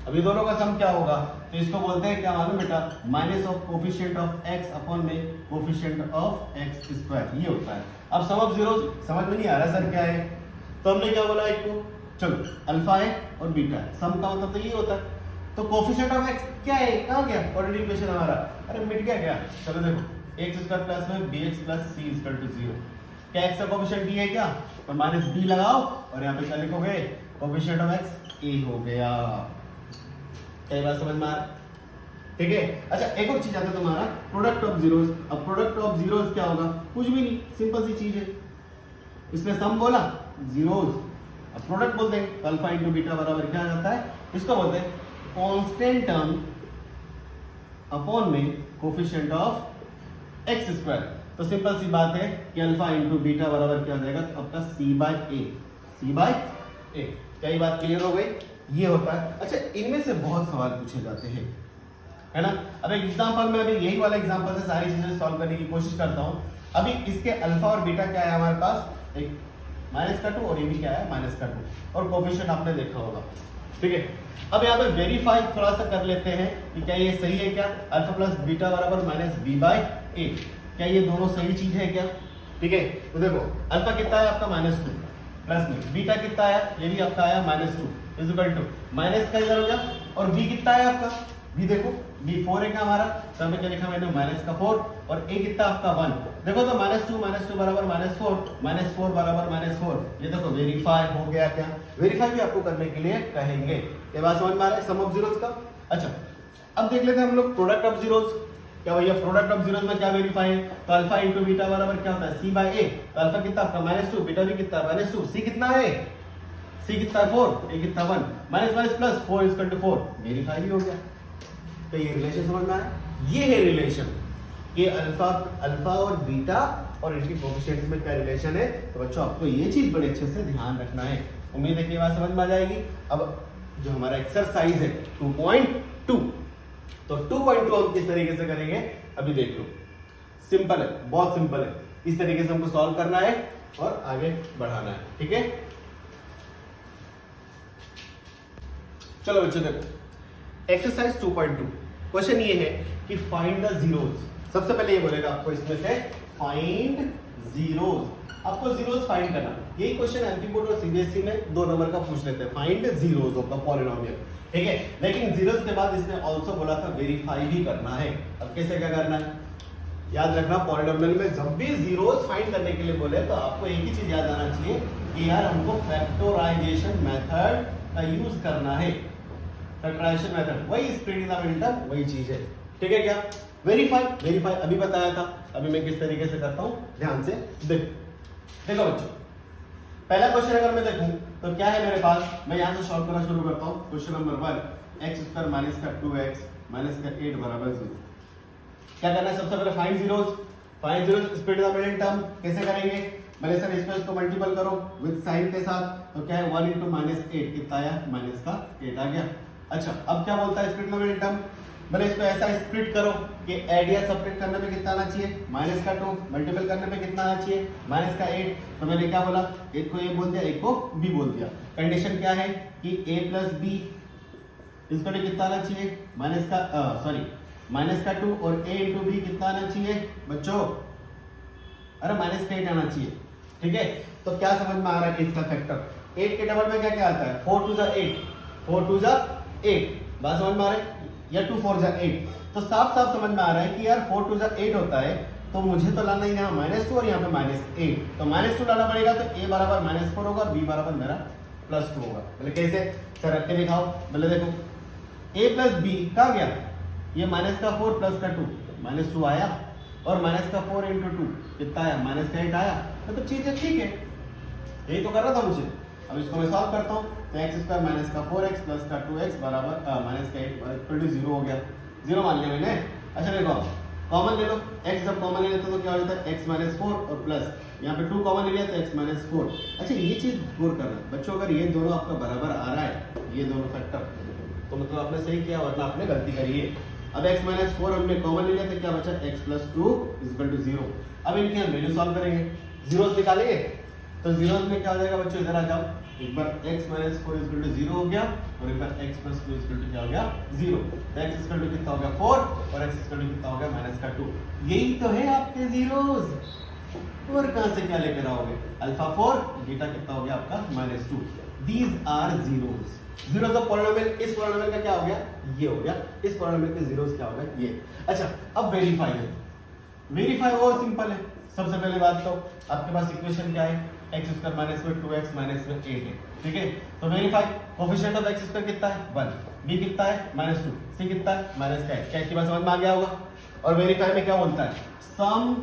अब ये दोनों का सम क्या होगा, तो इसको बोलते हैं क्या मालूम बेटा, minus of coefficient of x upon में कोफिशिएंट ऑफ x स्क्वायर, ये होता है। अब सम ऑफ जीरोस समझ में नहीं आ रहा सर क्या है, तो हमने क्या बोला एक को, चलो अल्फा है और बीटा है, सम का मतलब तो ये होता है। तो कोफिशिएंट ऑफ x क्या है, कहाँ गया क्वाड्रेटिक इक्वेशन हमारा, अरे मिट गया क्या। चलो देखो x स्क्वायर प्लस में bx plus c equal to 0, क्या x का कोफिशिएंट b है क्या, तो माइनस b लगाओ और यहाँ पे क्या लिखोगे, कोफिशिएंट ऑफ x a हो गया। कई बार समझ में आ रहा है। ठीक है, अच्छा एक और चीज आता है तुम्हारा प्रोडक्ट ऑफ जीरोस। अब प्रोडक्ट ऑफ जीरोस क्या होगा, कुछ भी नहीं, सिंपल सी चीज है। इसमें सम बोला जीरोस अब प्रोडक्ट बोलते हैं, अल्फा इंटू बीटा बराबर क्या आता है, इसको बोलते हैं कांस्टेंट टर्म अपॉन में कोफिशिएंट ऑफ एक्स स्क्वायर। तो सिंपल सी बात है कि अल्फा इंटू बीटा बराबर क्या हो जाएगा, तो आपका सी बाय ए। क्या ये बात क्लियर हो गई? ये होता है। अच्छा, इनमें से बहुत सवाल पूछे जाते हैं, है ना। अब एक एग्जांपल में, अभी यही वाला एग्जांपल से सारी चीजें सॉल्व करने की कोशिश करता हूं। अभी इसके अल्फा और बीटा क्या है हमारे पास, एक -2 और ये भी क्या है -2, और कोफिशिएंट आपने देखा होगा, ठीक है। अब यहाँ पे वेरीफाई थोड़ा सा कर लेते हैं कि क्या ये सही है, क्या अल्फा प्लस बीटा बराबर -b/a, क्या ये दोनों सही चीज है क्या, ठीक है। तो देखो अल्फा कितना है आपका -2 प्लस में, बीटा कितना है, ये भी आपका आया -2 इक्वल टू माइनस का इधर हो गया, और बी कितना है आपका, बी देखो बी 4 है क्या हमारा, तो हमें क्या लिखा मैंने -4, और ए कितना आपका 1। देखो तो -2 बराबर -4 बराबर -4, ये देखो वेरीफाई हो गया। क्या वेरीफाई भी आपको करने के लिए कहेंगे, ये बात समझ में आ रहा है सम ऑफ जीरोस का। अच्छा, अब देख लेते हैं हम लोग प्रोडक्ट ऑफ जीरोस। क्या भैया प्रोडक्ट ऑफ जीरोस में क्या वेरीफाई है, तो अल्फा इंटू बीटा बराबर क्या होता है, सी बाय ए। तो अल्फा कितना आपका -2, बीटा भी कितना -2, सी कितना है, सी कितना 4, ए कितना 1, minus plus 4 equal to 4, verify भी हो गया। तो ये रिलेशन समझ में आया, ये है रिलेशन कि अल्फा और बीटा और इनकी कोएफिशिएंट्स में क्या रिलेशन है। तो बच्चों आपको ये चीज बड़े अच्छे से ध्यान रखना है। उम्मीद है कि ये बात समझ में आ जाएगी। अब जो हमारा एक्सरसाइज है 2.2, तो 2.2 हम किस तरीके से करेंगे अभी देख लो। सिंपल है, बहुत सिंपल है, इस तरीके से हमको सॉल्व करना है और आगे बढ़ाना है, ठीक है। चलो बच्चों देखो एक्सरसाइज 2.2, क्वेश्चन ये है कि फाइंड द जीरोस। सबसे पहले ये बोलेगा आपको इसमें से फाइंड जीरोस, आपको जीरोस फाइंड करना। यही क्वेश्चन एमपी बोर्ड और सीबीएसई में 2 नंबर का पूछ लेते हैं, find zeros of the polynomial, ठीक है। लेकिन जीरोस के बाद इसने ऑल्सो बोला था वेरीफाई भी करना है। अब कैसे क्या करना है, याद रखना पॉलिनोमियल में जब भी जीरोस फाइंड करने के लिए बोले तो आपको एक ही चीज याद आना चाहिए कि यार हमको फैक्टराइजेशन मेथड का यूज करना है। फैक्टराइजेशन मेथड वही split in the middle term वही चीज है, ठीक है। क्या वेरीफाई अभी बताया था, अभी मैं किस तरीके से करता हूं ध्यान से देखो बच्चों। पहला क्वेश्चन अगर मैं देखूं तो क्या है मेरे पास, मैं यहां से सॉल्व करना शुरू करता हूं। Question number 1, x square minus का 2x माइनस का 8 बराबर 0। क्या करना है, सबसे पहले find zeros split in the middle term. कैसे करेंगे, मैंने सर इसको मल्टीपल करो विद साइन के साथ, तो क्या है 1 इंटू -8 कितना आया, -8 आ गया। अच्छा, अब क्या बोलता है split in the middle term, मैंने इसको ऐसा स्प्लिट करो कि ऐड या सबट्रैक्ट करने पे कितना आना चाहिए, -2, मल्टीपल करने पे कितना आना चाहिए, -8। तो मैंने क्या बोला, एक को ए बोल दिया, एक को बी बोल दिया। कंडीशन क्या है कि a प्लस बी इसको कितना आना चाहिए, -2 और a इंटू बी कितना आना चाहिए बच्चों, अरे -8 आना चाहिए, ठीक है। तो क्या समझ में आ रहा है कि इसका फैक्टर 8 के डबल में क्या क्या आता है, 4 2 जा 8, 4 2 जा 8, बात समझ में आ रहा है, या 2 4 जा 8। तो साफ समझ में आ रहा है कि यार 4 2 जा 8 होता है, तो मुझे तो लाना ही यहाँ -2 और यहाँ पे -8, तो -2 लाना पड़ेगा। तो a बराबर -4 होगा और b बराबर मेरा +2 होगा। बोले कैसे सर, रख के दिखाओ। बोले देखो a प्लस बी कहाँ गया, ये -4 प्लस का 2, -2 आया, और -4 इंटू 2 कितना आया, -8 आया। तो चीजें ठीक है, यही तो कर रहा था मुझे। अब इसको मैं सॉल्व करता हूँ, तो x स्क्वायर माइनस का 4x प्लस का 2x बराबर -8 0 हो गया, 0 मान लिया मैंने। अच्छा देखो कॉमन ले लो, x जब कॉमन ले लेते तो क्या हो जाता है, x -4 और प्लस यहाँ पे 2 कॉमन ले लिया तो x -4। अच्छा ये चीज गौर करना बच्चों, अगर ये दोनों आपका बराबर आ रहा है, ये दोनों फैक्टर, तो मतलब आपने सही किया, वरना आपने गलती करी है। अब x -4 हमने कॉमन ले लिया तो क्या बचा, x + 2 = 0। अब इनकी हम वैल्यू सॉल्व करेंगे, जीरोस निकालेंगे। तो जीरोस में क्या हो जाएगा बच्चों, इधर आ जाओ, एक बार x - 4 = 0 हो गया, और एक बार x + 2 = क्या हो गया, 0। तो x = कितना हो गया 4, और x = कितना हो गया -2। यही तो है आपके जीरोस, और कहां से क्या लेकर आओगे, अल्फा 4, बीटा कितना हो गया आपका -2। These are zeros, zeros of polynomial. इस पॉलिनोमियल का क्या हो गया, ये हो गया, इस पॉलिनोमियल के जीरोस क्या हो गया, ये। अच्छा अब वेरीफाई है, वेरीफाई और सिंपल है। सबसे पहले बात तो आपके पास इक्वेशन क्या है, x स्क्वायर माइनस में 2x माइनस में 8 है, ठीक है। तो verify coefficient of x square कितना है 1, b कितना है -2, c कितना है -8। क्या की बात समझ में आ गया होगा। और वेरीफाई में क्या बोलता है, sum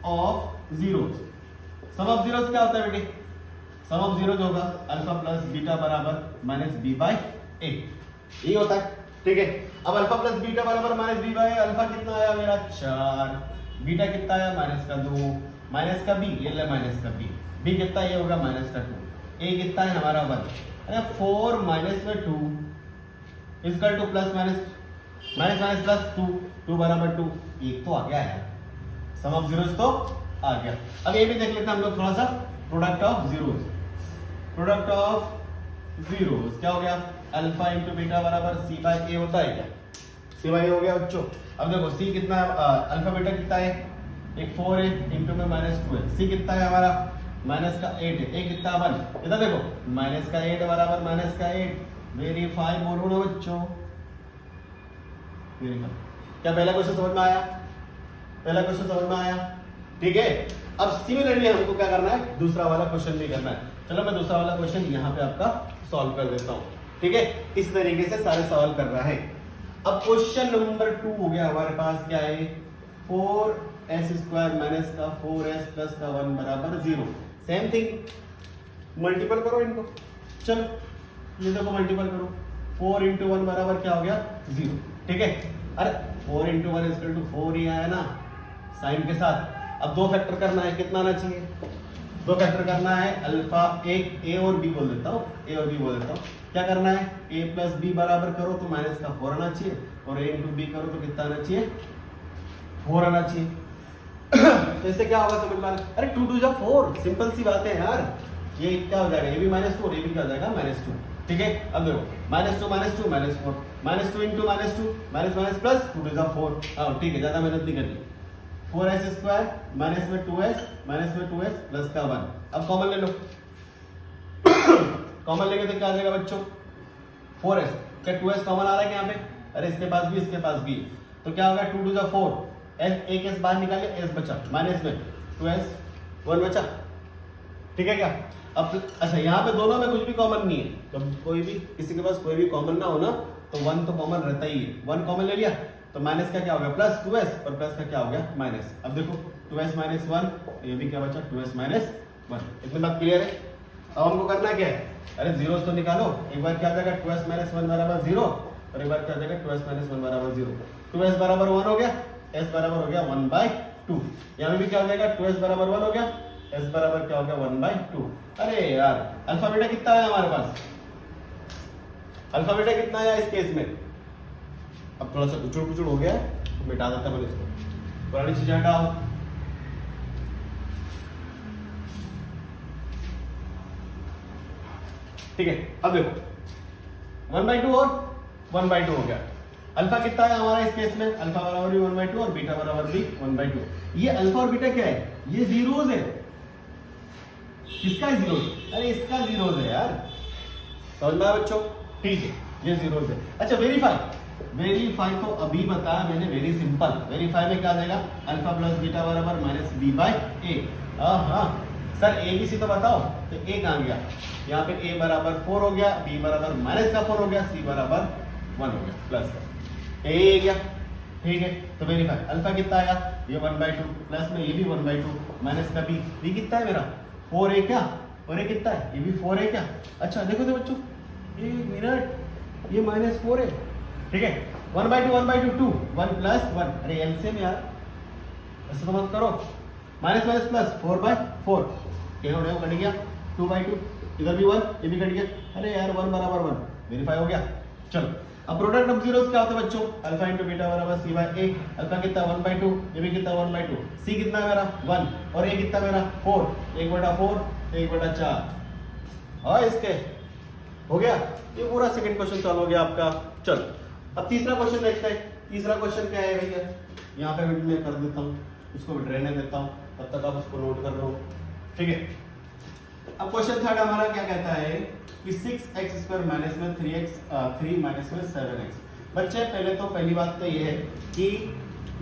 of zeros. Sum of zeros क्या होता है बेटे, सम ऑफ जीरोज होगा अल्फा प्लस बीटा बराबर माइनस बी बाय ए, ये होता है। ठीक है, अब अल्फा प्लस बीटा बराबर माइनस बी बाय, अल्फा कितना आया मेरा 4, बीटा कितना आया माइनस का 2, माइनस का बी, ये ले माइनस का बी कितना, ये होगा माइनस का 2, ए कितना है हमारा 1, अरे 4 माइनस में 2 equal two plus minus minus minus plus 2 बराबर 2, एक तो आ गया है, सम ऑफ जीरोज तो आ गया। अब ये भी देख लेते हैं हम लोग थोड़ा सा, product of zeros, product of zeros क्या हो गया, अल्फा इंटू बीटा बराबर सी बाय ए होता है क्या, सी बाय ए हो गया बच्चों। अब देखो सी कितना है, अल्फा बीटा कितना है, एक 4 है इंटू में माइनस 2 है, सी कितना है हमारा माइनस का 8 है, ए कितना 1, इधर देखो माइनस का 8 बराबर माइनस का 8, वेरीफाई बोलो ना बच्चों, वेरीफाई। क्या पहला क्वेश्चन समझ में आया, पहला क्वेश्चन समझ में आया, ठीक है। अब सिमिलरली हमको क्या करना है, दूसरा वाला क्वेश्चन भी करना है। चलो मैं दूसरा वाला क्वेश्चन यहाँ पे आपका सॉल्व कर देता हूँ, ठीक है। इस तरीके से सारे सवाल कर रहा है। अब क्वेश्चन नंबर 2 हो गया हमारे पास, क्या है 4s² माइनस का 4s प्लस का 1 बराबर 0। सेम थिंग मल्टीपल करो इनको, चलो ये देखो मल्टीपल करो, 4 इंटू 1 बराबर क्या हो गया 0, ठीक है। अरे 4 इंटू 1 इक्वल टू 4 ही आया ना साइन के साथ। अब दो फैक्टर करना है, कितना आना चाहिए, दो फैक्टर करना है, अल्फा एक ए और बी बोल देता हूँ, ए और बी बोल देता हूँ। क्या करना है, ए प्लस बी बराबर करो तो माइनस का 4 आना चाहिए, और ए इंटू बी करो तो कितना आना चाहिए 4 आना चाहिए। तो इससे क्या होगा समझ में, अरे 2 2 जा 4, सिंपल सी बात है यार। ये क्या हो जाएगा, ये भी -4, ये भी क्या हो जाएगा -2, ठीक है। अब देखो -2 -2 -4, -2 इंटू -2 माइनस माइनस प्लस 2 2 जा 4, ठीक है, ज्यादा मेहनत नहीं करनी। 4s² माइनस में 2s माइनस में 2s प्लस का 1। अब कॉमन ले लो, कॉमन लेंगे तो क्या आ जाएगा बच्चों 4s, क्या 2s कॉमन आ रहा है यहाँ पे, अरे इसके पास भी इसके पास भी, तो क्या होगा 2 2 जा 4, एक s बाहर निकाले, s बचा, माइनस में 2s 1 बचा, ठीक है क्या। अब अच्छा यहाँ पे दोनों में कुछ भी कॉमन नहीं है, तो कोई भी किसी के पास कोई भी कॉमन ना हो ना, तो 1 तो कॉमन रहता ही है, 1 कॉमन ले लिया तो माइनस का क्या हो गया प्लस 2s, और प्लस का क्या हो गया माइनस। अब देखो 2s माइनस 1, ये भी क्या बचा 2s माइनस 1। इतनी बात क्लियर है। अब हमको करना क्या है, अरे जीरोस तो निकालो, एक बार क्या आ जाएगा 2s माइनस 1 बराबर 0, और एक बार क्या आ जाएगा 2s माइनस 1 बराबर 0। 2s बराबर 1 हो गया, s बराबर हो गया 1/2। यहाँ पे भी क्या हो जाएगा 2s बराबर 1 हो गया, s बराबर क्या हो गया 1/2। अरे यार अल्फा बीटा कितना है हमारे पास, अल्फा बीटा कितना है इस केस में। अब थोड़ा सा उछड़ हो गया है, मिटा देता मैंने इसको, पुरानी चीजें हटाओ। ठीक है, अब देखो 1/2 और 1/2 हो गया। अल्फा कितना है हमारा इस केस में, अल्फा बराबर भी 1/2 और बीटा बराबर भी 1/2। ये अल्फा और बीटा क्या है, ये जीरोज है। किसका है जीरोज, अरे इसका जीरोज है यार, समझ में आया बच्चों, ठीक है ये जीरोज है। अच्छा वेरीफाई तो अभी बताया मैंने, वेरी सिंपल। वेरीफाई में क्या आ जाएगा, अल्फा प्लस बीटा बराबर माइनस बी बाय ए। हाँ सर ए बी सी तो बताओ, तो ए कहाँ गया, यहाँ पे ए बराबर 4 हो गया, बी बराबर माइनस का 4 हो गया, सी बराबर 1 हो गया, प्लस का ए गया, ठीक है। तो वेरीफाई अल्फा कितना आया, ये 1/2 प्लस में ये भी 1/2 माइनस का बी कितना है मेरा 4 है क्या, और ये कितना है, ये भी 4 है क्या। अच्छा देखो तो बच्चों, एक मिनट, ये -4 है, ठीक है। 1/2 1/2 2, 1 प्लस 1, अरे एलसीएम यार, ऐसे तो मत करो, माइनस माइनस प्लस 4/4, क्या हो कट गया 2/2, इधर भी 1, ये भी कट गया, अरे यार 1 बराबर 1, वेरीफाई हो गया। चलो अब प्रोडक्ट ऑफ जीरोस क्या होता है बच्चों, अल्फा इंटू बीटा बराबर सी बाय ए। अल्फा कितना 1/2, ये भी कितना 1/2, सी कितना है मेरा 1, और ये कितना मेरा 4, 1/4 1/4। हाँ इसके हो गया, ये पूरा सेकंड क्वेश्चन सॉल्व हो गया आपका। चलो अब तीसरा क्वेश्चन देखते हैं। तीसरा क्वेश्चन क्या है भैया, यहाँ पे मैं कर देता हूँ, इसको भी रहने देता हूँ, तब तक आप उसको नोट कर लो, ठीक है। अब क्वेश्चन थर्ड हमारा क्या कहता है कि 6x² माइनस में 3 माइनस में 7x। बच्चे पहले तो पहली बात तो ये है कि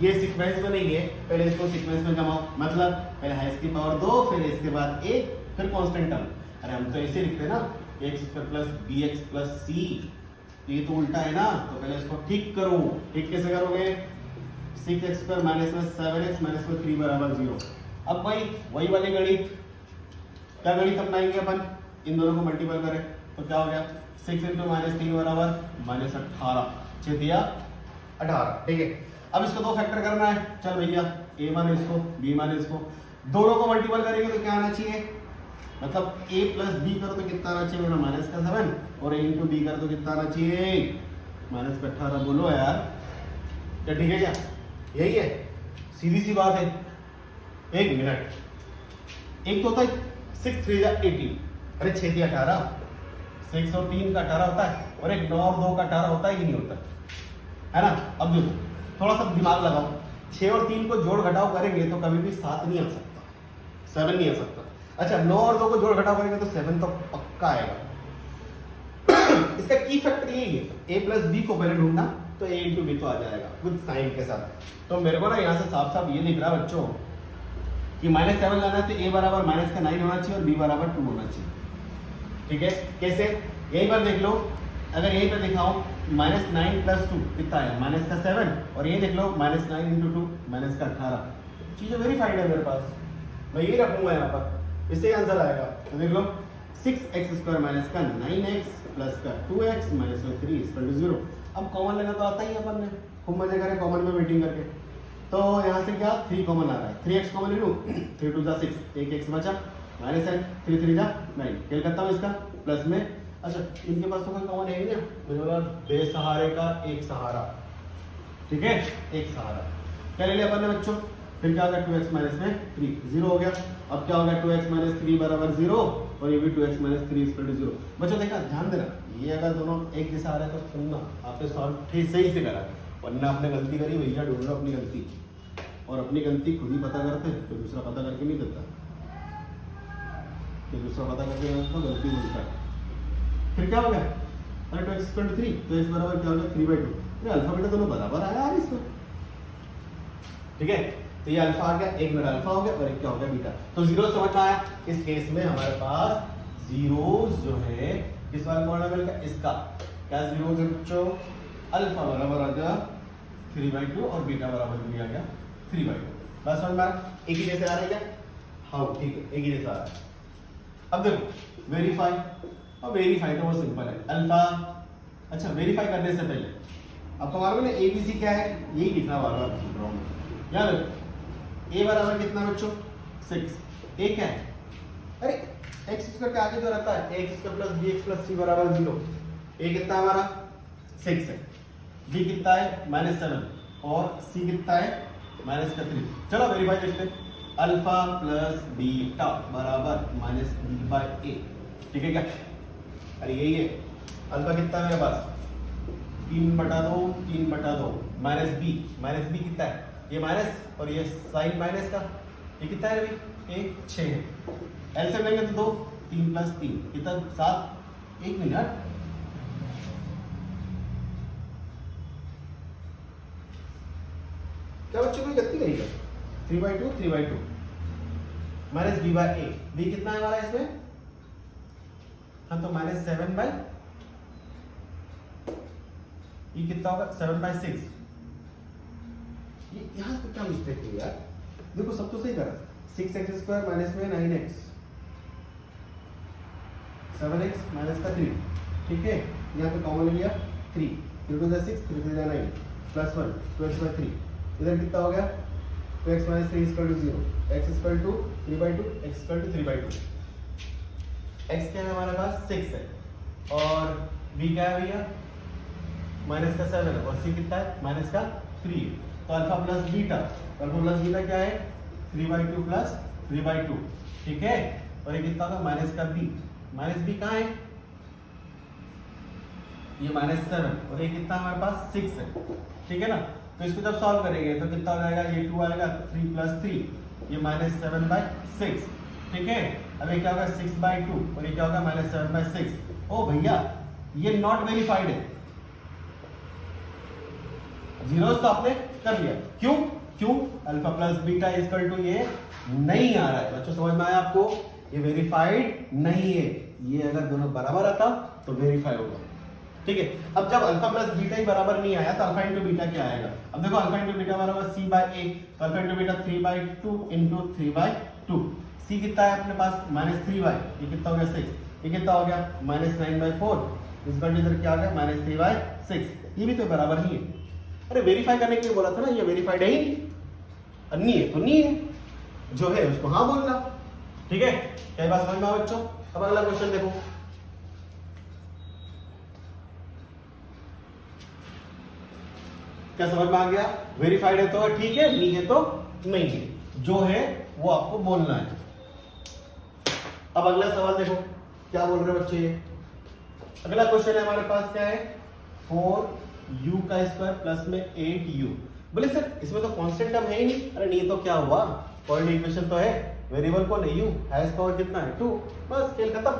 ये सीक्वेंस में नहीं है, पहले इसको सीक्वेंस में जमाओ, मतलब पहले हाइस की पावर 2, फिर इसके बाद 1, फिर कांस्टेंट टर्म। अरे हम तो ऐसे लिखते हैं ना, x² plus bx plus c, ये तो उल्टा है ना, तो पहले इसको ठीक करो। ठीक कैसे करोगे, 6x² माइनस में 7x माइनस में 3 बराबर 0। अब भाई वही वाली गणित, क्या गणित अपनाएंगे अपन, इन दोनों को मल्टीपल करें तो क्या हो गया 6 इंटू -3 बराबर -18, 6 दिया 18। ठीक है, अब इसको दो फैक्टर करना है, चल भैया a माने इसको b माने इसको, दोनों को मल्टीपल करेंगे तो क्या आना चाहिए, मतलब a प्लस बी करो तो कितना आना चाहिए मेरा -7 और a इंटू बी करो तो कितना आना चाहिए -18। बोलो यार क्या ठीक है क्या, यही है, सीधी सी बात है। एक मिनट, एक तो होता है 6 3 जा 18, अरे 6 3 18, 6 और 3 का 18 होता है, और एक 9 और 2 का 18 होता है कि नहीं होता है ना। अब देखो थोड़ा सा दिमाग लगाओ, 6 और 3 को जोड़ घटाव करेंगे तो कभी भी 7 नहीं आ सकता, 7 नहीं आ सकता। अच्छा 9 और 2 को जोड़ घटाव करेंगे तो 7 तो पक्का आएगा। इसका की फैक्टर यही है, a प्लस बी को पहले ढूंढना तो a इंटू बी तो आ जाएगा विद साइन के साथ। तो मेरे को ना यहाँ से साफ साफ ये दिख रहा है बच्चों कि -7 लाना है तो a बराबर -9 होना चाहिए और b बराबर 2 होना चाहिए। ठीक है, कैसे, यहीं पर देख लो, अगर यहीं पर दिखाओ -9 + 2 कितना है -7, और ये देख लो -9 इंटू 2 -18, चीजें वेरीफाइड है मेरे पास, मैं ये रखूंगा यहाँ पर, इससे आंसर आएगा। तो देख लो 6x² - 9x + 2x - 3 = 0। अब कॉमन लेना तो आता ही है अपन ने, खूब मजे करें कॉमन में मीटिंग करके। तो यहाँ से क्या 3 कॉमन आ रहा है, 3x कॉमन ले लूँ, 3 2 जा 6, 1 x बचा -n, 3 3 जा 9, खेल करता हूँ इसका प्लस में। अच्छा इनके पास तो कोई कॉमन है ही नहीं, मुझे बोला बेसहारे का एक सहारा, ठीक है, एक सहारा। क्या ले लिया अपन ने बच्चों, फिर क्या होगा 2x - 3 0 हो गया। अब क्या होगा 2x - 3 बराबर 0 और ये भी 2x - 3 = 0। बच्चों देखा, ध्यान देना, ये अगर दोनों एक जैसा आ रहा है तो सुनना, आपने सॉल्व ठीक सही से करा, वरना आपने गलती करी, भैया ढूंढ लो अपनी गलती, और अपनी गलती खुद ही पता करते हैं, तो दूसरा पता करके नहीं देता, तो दूसरा पता करके तो गलती मिलता है। फिर क्या हो गया, अरे 2x = 3 तो x बराबर क्या हो गया 3/2। ये अल्फा बीटा दोनों बराबर आया यार इसमें, ठीक है। तो ये अल्फा आ गया, एक मेरा अल्फा हो गया और एक क्या हो गया बीटा। तो जीरो समझ में आया। इस केस में हमारे पास जीरोस जो है किस वाले पॉलिनोमियल का, इसका क्या जीरोस है बच्चों, अल्फा बराबर आ गया 3/2 और बीटा बराबर भी आ गया 3/2। बस समझ में आ रहा, एक ही जैसे आ रहा है क्या, हाँ ठीक है, एक ही जैसा आ रहा है। अब देखो वेरीफाई, और वेरीफाई तो बहुत सिंपल है, अल्फा, अच्छा वेरीफाई करने से पहले आपको मालूम है ना एबीसी क्या है, यही लिखना बार बार पूछ रहा हूँ, याद रखो a बराबर कितना बच्चों 6, a क्या है, अरे x² के आगे जो रहता है ax² + bx + c बराबर 0, a कितना हमारा 6 है, b कितना है -7 और c कितना है -3। चलो वेरीफाई देखते हैं, अल्फा प्लस बीटा बराबर -b/a, ठीक है क्या, अरे यही है, अल्फा कितना है मेरे पास 3/2 3/2 -b कितना है, ये माइनस और ये साइन माइनस का, ये कितना है अभी 1 6 है, एलसीएम लेंगे तो 2 3 + 3 कितना 7। एक मिनट, क्या बच्चों कोई गलती नहीं है, 3/2 3/2 -b/a, b कितना है हमारा इसमें, हाँ तो -7/, ये कितना होगा 7/6। यहाँ पे क्या मिस्टेक है यार, देखो सब तो सही करा, 6x² - 9x 7x -3, ठीक है, यहाँ पे कॉमन लिया 3 3 2 6 3 3 9 +1 2x/3, इधर कितना हो गया 2x - 3 = 0, x = 3/2 x = 3/2, x क्या है हमारे पास 6 है और b क्या है भैया -7 है और c कितना है -3 है। तो alpha plus beta, alpha plus beta क्या है 3/2 + 3/2, ठीक है, और ये कितना होगा -b, -b कहाँ है, ये -7 और ये कितना हमारे पास 6 है, ठीक है ना। तो इसको जब सॉल्व करेंगे तो कितना हो जाएगा, ये 2 आएगा 3 + 3, ये -7/6, ठीक है। अब ये क्या होगा 6/2 और ये क्या होगा -7/6। ओ भैया ये नॉट वेरीफाइड है, जीरोस तो आपने कर लिया, क्यों अल्फा प्लस बीटा = ये नहीं आ रहा है बच्चों, समझ में आया आपको, ये वेरीफाइड नहीं है, ये अगर दोनों बराबर आता तो वेरीफाई होगा, ठीक है। अब जब अल्फा प्लस बीटा ही बराबर नहीं आया तो अल्फा इंटू बीटा क्या आएगा, अब देखो अल्फा इंटू बीटा बराबर c/a, तो अल्फा इंटू बीटा 3/2 × 3/2, c कितना है अपने पास -3y, ये कितना हो गया 6, ये कितना हो गया -9/4 इस इधर क्या आ गया -3/6। ये भी तो बराबर ही है। अरे वेरीफाई करने के लिए बोला था ना, ये वेरीफाइड है ही नहीं है तो नहीं है, जो है उसको हाँ बोलना। ठीक है, क्या बात समझ में आओ बच्चों। अब अगला क्वेश्चन देखो, क्या समझ में आ गया? वेरीफाइड है तो ठीक है, नहीं है तो नहीं है, जो है वो आपको बोलना है। अब अगला सवाल देखो क्या बोल रहे बच्चे। अगला क्वेश्चन है हमारे पास, क्या है 4u का स्क्वायर प्लस में 8u। बोले सर इसमें तो कांस्टेंट टर्म है ही नहीं। अरे नहीं तो क्या हुआ, कोऑर्डिनेट इक्वेशन तो है, वेरिएबल कौन है u, हैश पावर कितना है 2, बस खेल खत्म।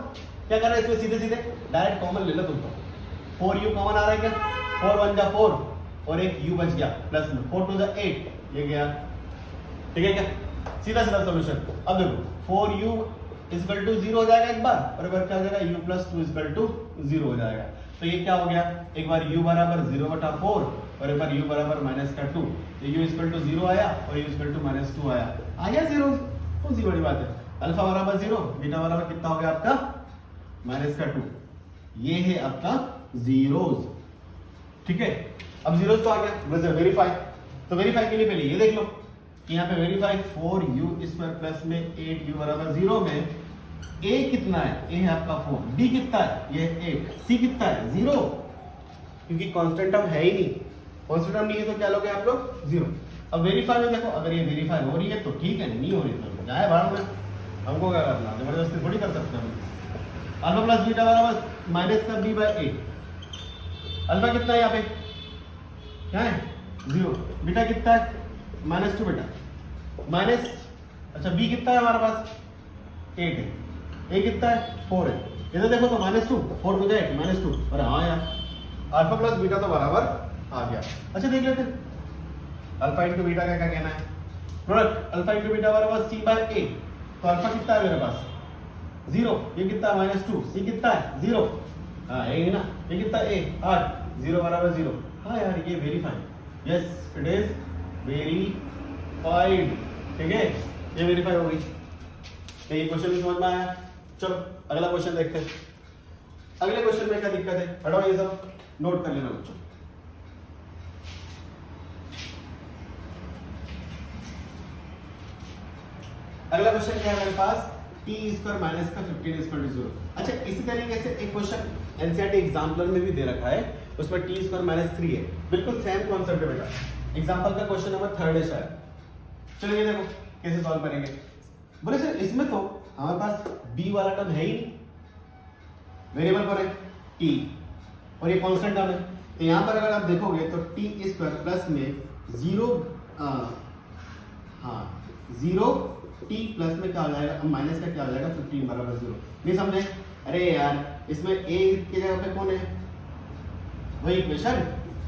क्या कर रहे हैं इसमें, सीधे सीधे डायरेक्ट कॉमन ले लो तुम तो। 4u कॉमन आ रहा है क्या, 4 1 जा 4 और एक u बच गया प्लस में 4 2 जा 8 ये गया। ठीक है क्या, सीधा सीधा सॉल्यूशन। अब देखो 4u इक्वल टू 0 हो जाएगा एक बार, और एक बार क्या हो जाएगा u प्लस 2 इक्वल टू 0 हो जाएगा। तो ये क्या हो गया, एक बार u बराबर 0/4 और एक बार u बराबर -2। तो u इक्वल टू 0 आया और u इक्वल टू -2 आया, आ गया 0। कौन सी बड़ी बात है। अल्फा बराबर 0, बीटा बराबर कितना हो गया आपका -2। ये है आपका जीरोस। ठीक है, अब जीरोस तो आ गया, वेरीफाई। तो वेरीफाई के लिए पहले ये देख लो कि यहाँ पे वेरीफाई 4u स्क्वायर प्लस में 8u बराबर 0 में a कितना है, a है आपका 4, b कितना है ये 8, c कितना है 0, क्योंकि कांस्टेंट टर्म है ही नहीं। कांस्टेंट टर्म नहीं है तो क्या लोगे आप लोग 0। अब वेरीफाई में देखो, अगर ये वेरीफाई हो रही है तो ठीक है, नहीं हो रही तो जाए भाड़ में, हमको क्या करना, जबरदस्ती थोड़ी कर सकते हम। अल्फा प्लस बीटा बराबर -b/8। अल्फा कितना है यहाँ पे, क्या है 0, बीटा कितना है -2 बेटा माइनस, अच्छा b कितना है हमारे पास 8 है, a कितना है 4 है। इधर देखो तो -2 4 हो जाए -2, अरे हाँ यार अल्फा प्लस बीटा तो बराबर आ गया। अच्छा देख लेते अल्फा इंटू बीटा का क्या कहना है, प्रोडक्ट अल्फा इंटू बीटा बराबर c/a। तो अल्फा कितना है मेरे पास 0, ये कितना है -2, c कितना है 0, हाँ यही ना, ये कितना a 8, 0 बराबर 0। हाँ यार ये verify, yes it is verified. ठीक है, ये वेरीफाई हो गई। ये क्वेश्चन भी समझ में आया। चलो अगला क्वेश्चन देखते हैं। अगले क्वेश्चन में क्या दिक्कत है, हटाओ ये सब, नोट कर लेना बच्चों। अगला क्वेश्चन क्या है मेरे पास, t स्क्वायर माइनस का 15 इक्वल टू 0। अच्छा इसी तरीके से एक क्वेश्चन एनसीईआरटी एग्जाम्पलर में भी दे रखा है, उसमें t स्क्वायर -3 है, बिल्कुल सेम कॉन्सेप्ट है बेटा। एग्जाम्पल का क्वेश्चन नंबर 3 है शायद। चलिए देखो कैसे सॉल्व करेंगे। बोले सर इसमें तो हमारे पास b वाला टर्म है ही नहीं, वेरिएबल पर है t और ये कांस्टेंट टर्म है। तो यहां पर अगर आप देखोगे तो t स्क्वायर प्लस में 0 t प्लस में क्या हो जाएगा, माइनस का क्या हो जाएगा 15 बराबर 0। नहीं समझे, अरे यार इसमें a की जगह पे कौन है, वही इक्वेशन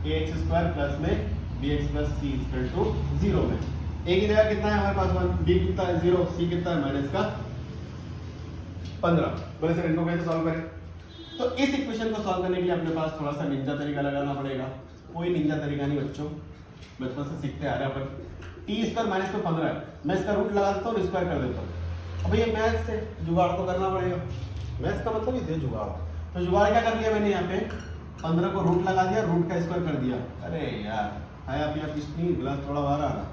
ax स्क्वायर प्लस में bx plus c equal to 0 में a की जगह कितना है हमारे पास 1, b कितना है 0, c कितना है माइनस का 15। बोले सर इनको कैसे सॉल्व करें। तो इस इक्वेशन को सॉल्व करने के लिए अपने पास थोड़ा सा निंजा तरीका लगाना पड़ेगा। कोई निंजा तरीका नहीं बच्चों, बचपन से सीखते आ रहे हैं अपन। टी स्क्वायर माइनस में 15 है, मैं इसका रूट लगा देता हूँ, स्क्वायर कर देता हूँ। अब ये मैथ्स से जुगाड़ तो करना पड़ेगा, मैथ्स का मतलब ही थे जुगाड़। तो जुगाड़ क्या कर दिया मैंने, यहाँ पे 15 को रूट लगा दिया, रूट का स्क्वायर कर दिया। अरे यार खाया पिया कुछ नहीं, गिलास थोड़ा बाहर आ रहा,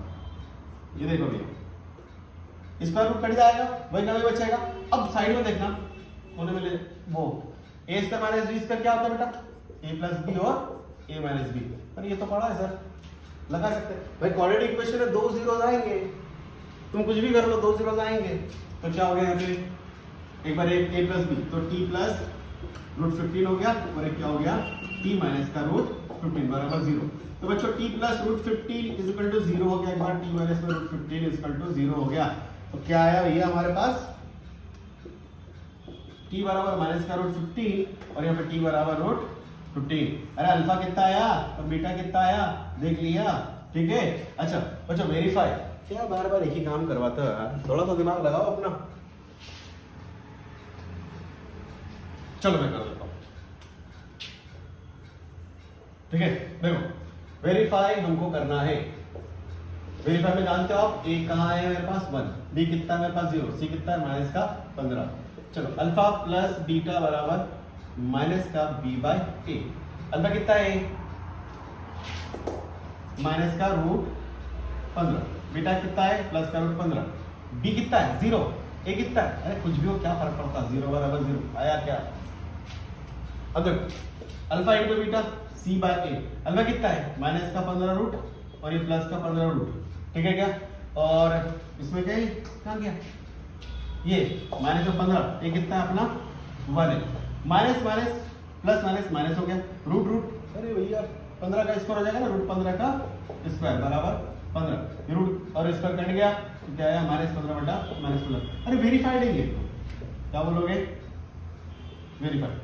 ये देखो भैया स्क्वायर रूट कट जाएगा, वही कभी बचेगा। अब साइड में देखना कोने में ले, वो a square minus b square क्या होता है बेटा, a प्लस बी और a माइनस बी। अरे ये तो पढ़ा है सर, लगा सकते हैं भाई। क्वाड्रेटिक इक्वेशन में 2 जीरोस आएंगे, तुम कुछ भी कर लो 2 जीरोस आएंगे। तो क्या हो गया यहाँ पे, एक बार a प्लस बी तो t प्लस रूट 15 हो गया, और एक क्या हो गया t माइनस का रूट 15 बराबर 0। तो बच्चों t plus root 15 is equal to 0 हो गया, एक बार t माइनस में रूट 15 इज इक्वल टू 0 हो गया। तो क्या आया भैया हमारे पास, t बराबर माइनस का रूट 15 और यहाँ पे t बराबर रूट 15। अरे अल्फा कितना आया और बीटा कितना आया देख लिया, ठीक है। अच्छा बच्चों वेरीफाई, क्या बार बार एक ही काम करवाते हो यार, थोड़ा सा दिमाग लगाओ अपना। चलो मैं कर देता हूं, ठीक है। देखो वेरीफाई हमको करना है। वेरीफाई में जानते हो आप a कहाँ है मेरे पास 1, b कितना है मेरे पास 0, c कितना है माइनस का 15। चलो अल्फा प्लस बीटा बराबर माइनस का बी बाय ए। अल्फा कितना है माइनस का रूट 15, बीटा कितना है प्लस का रूट 15, बी कितना है 0, ए कितना है, अरे कुछ भी हो क्या फर्क पड़ता है, 0 बराबर 0 आया क्या। अब देखो अल्फा इंटू बीटा सी बाय ए, अल्फा कितना है माइनस का 15 रूट और ये प्लस का 15 रूट, ठीक है क्या। और इसमें क्या है कहाँ गया ये माइनस का 15, ये कितना है अपना 1 है, minus minus plus minus minus हो गया, रूट रूट, अरे भैया 15 का स्क्वायर हो जाएगा ना, रूट 15 का स्क्वायर बराबर 15, ये रूट और स्क्वायर कट गया तो क्या आया -15 बटा -15। अरे वेरीफाइड है ये, क्या बोलोगे वेरीफाइड,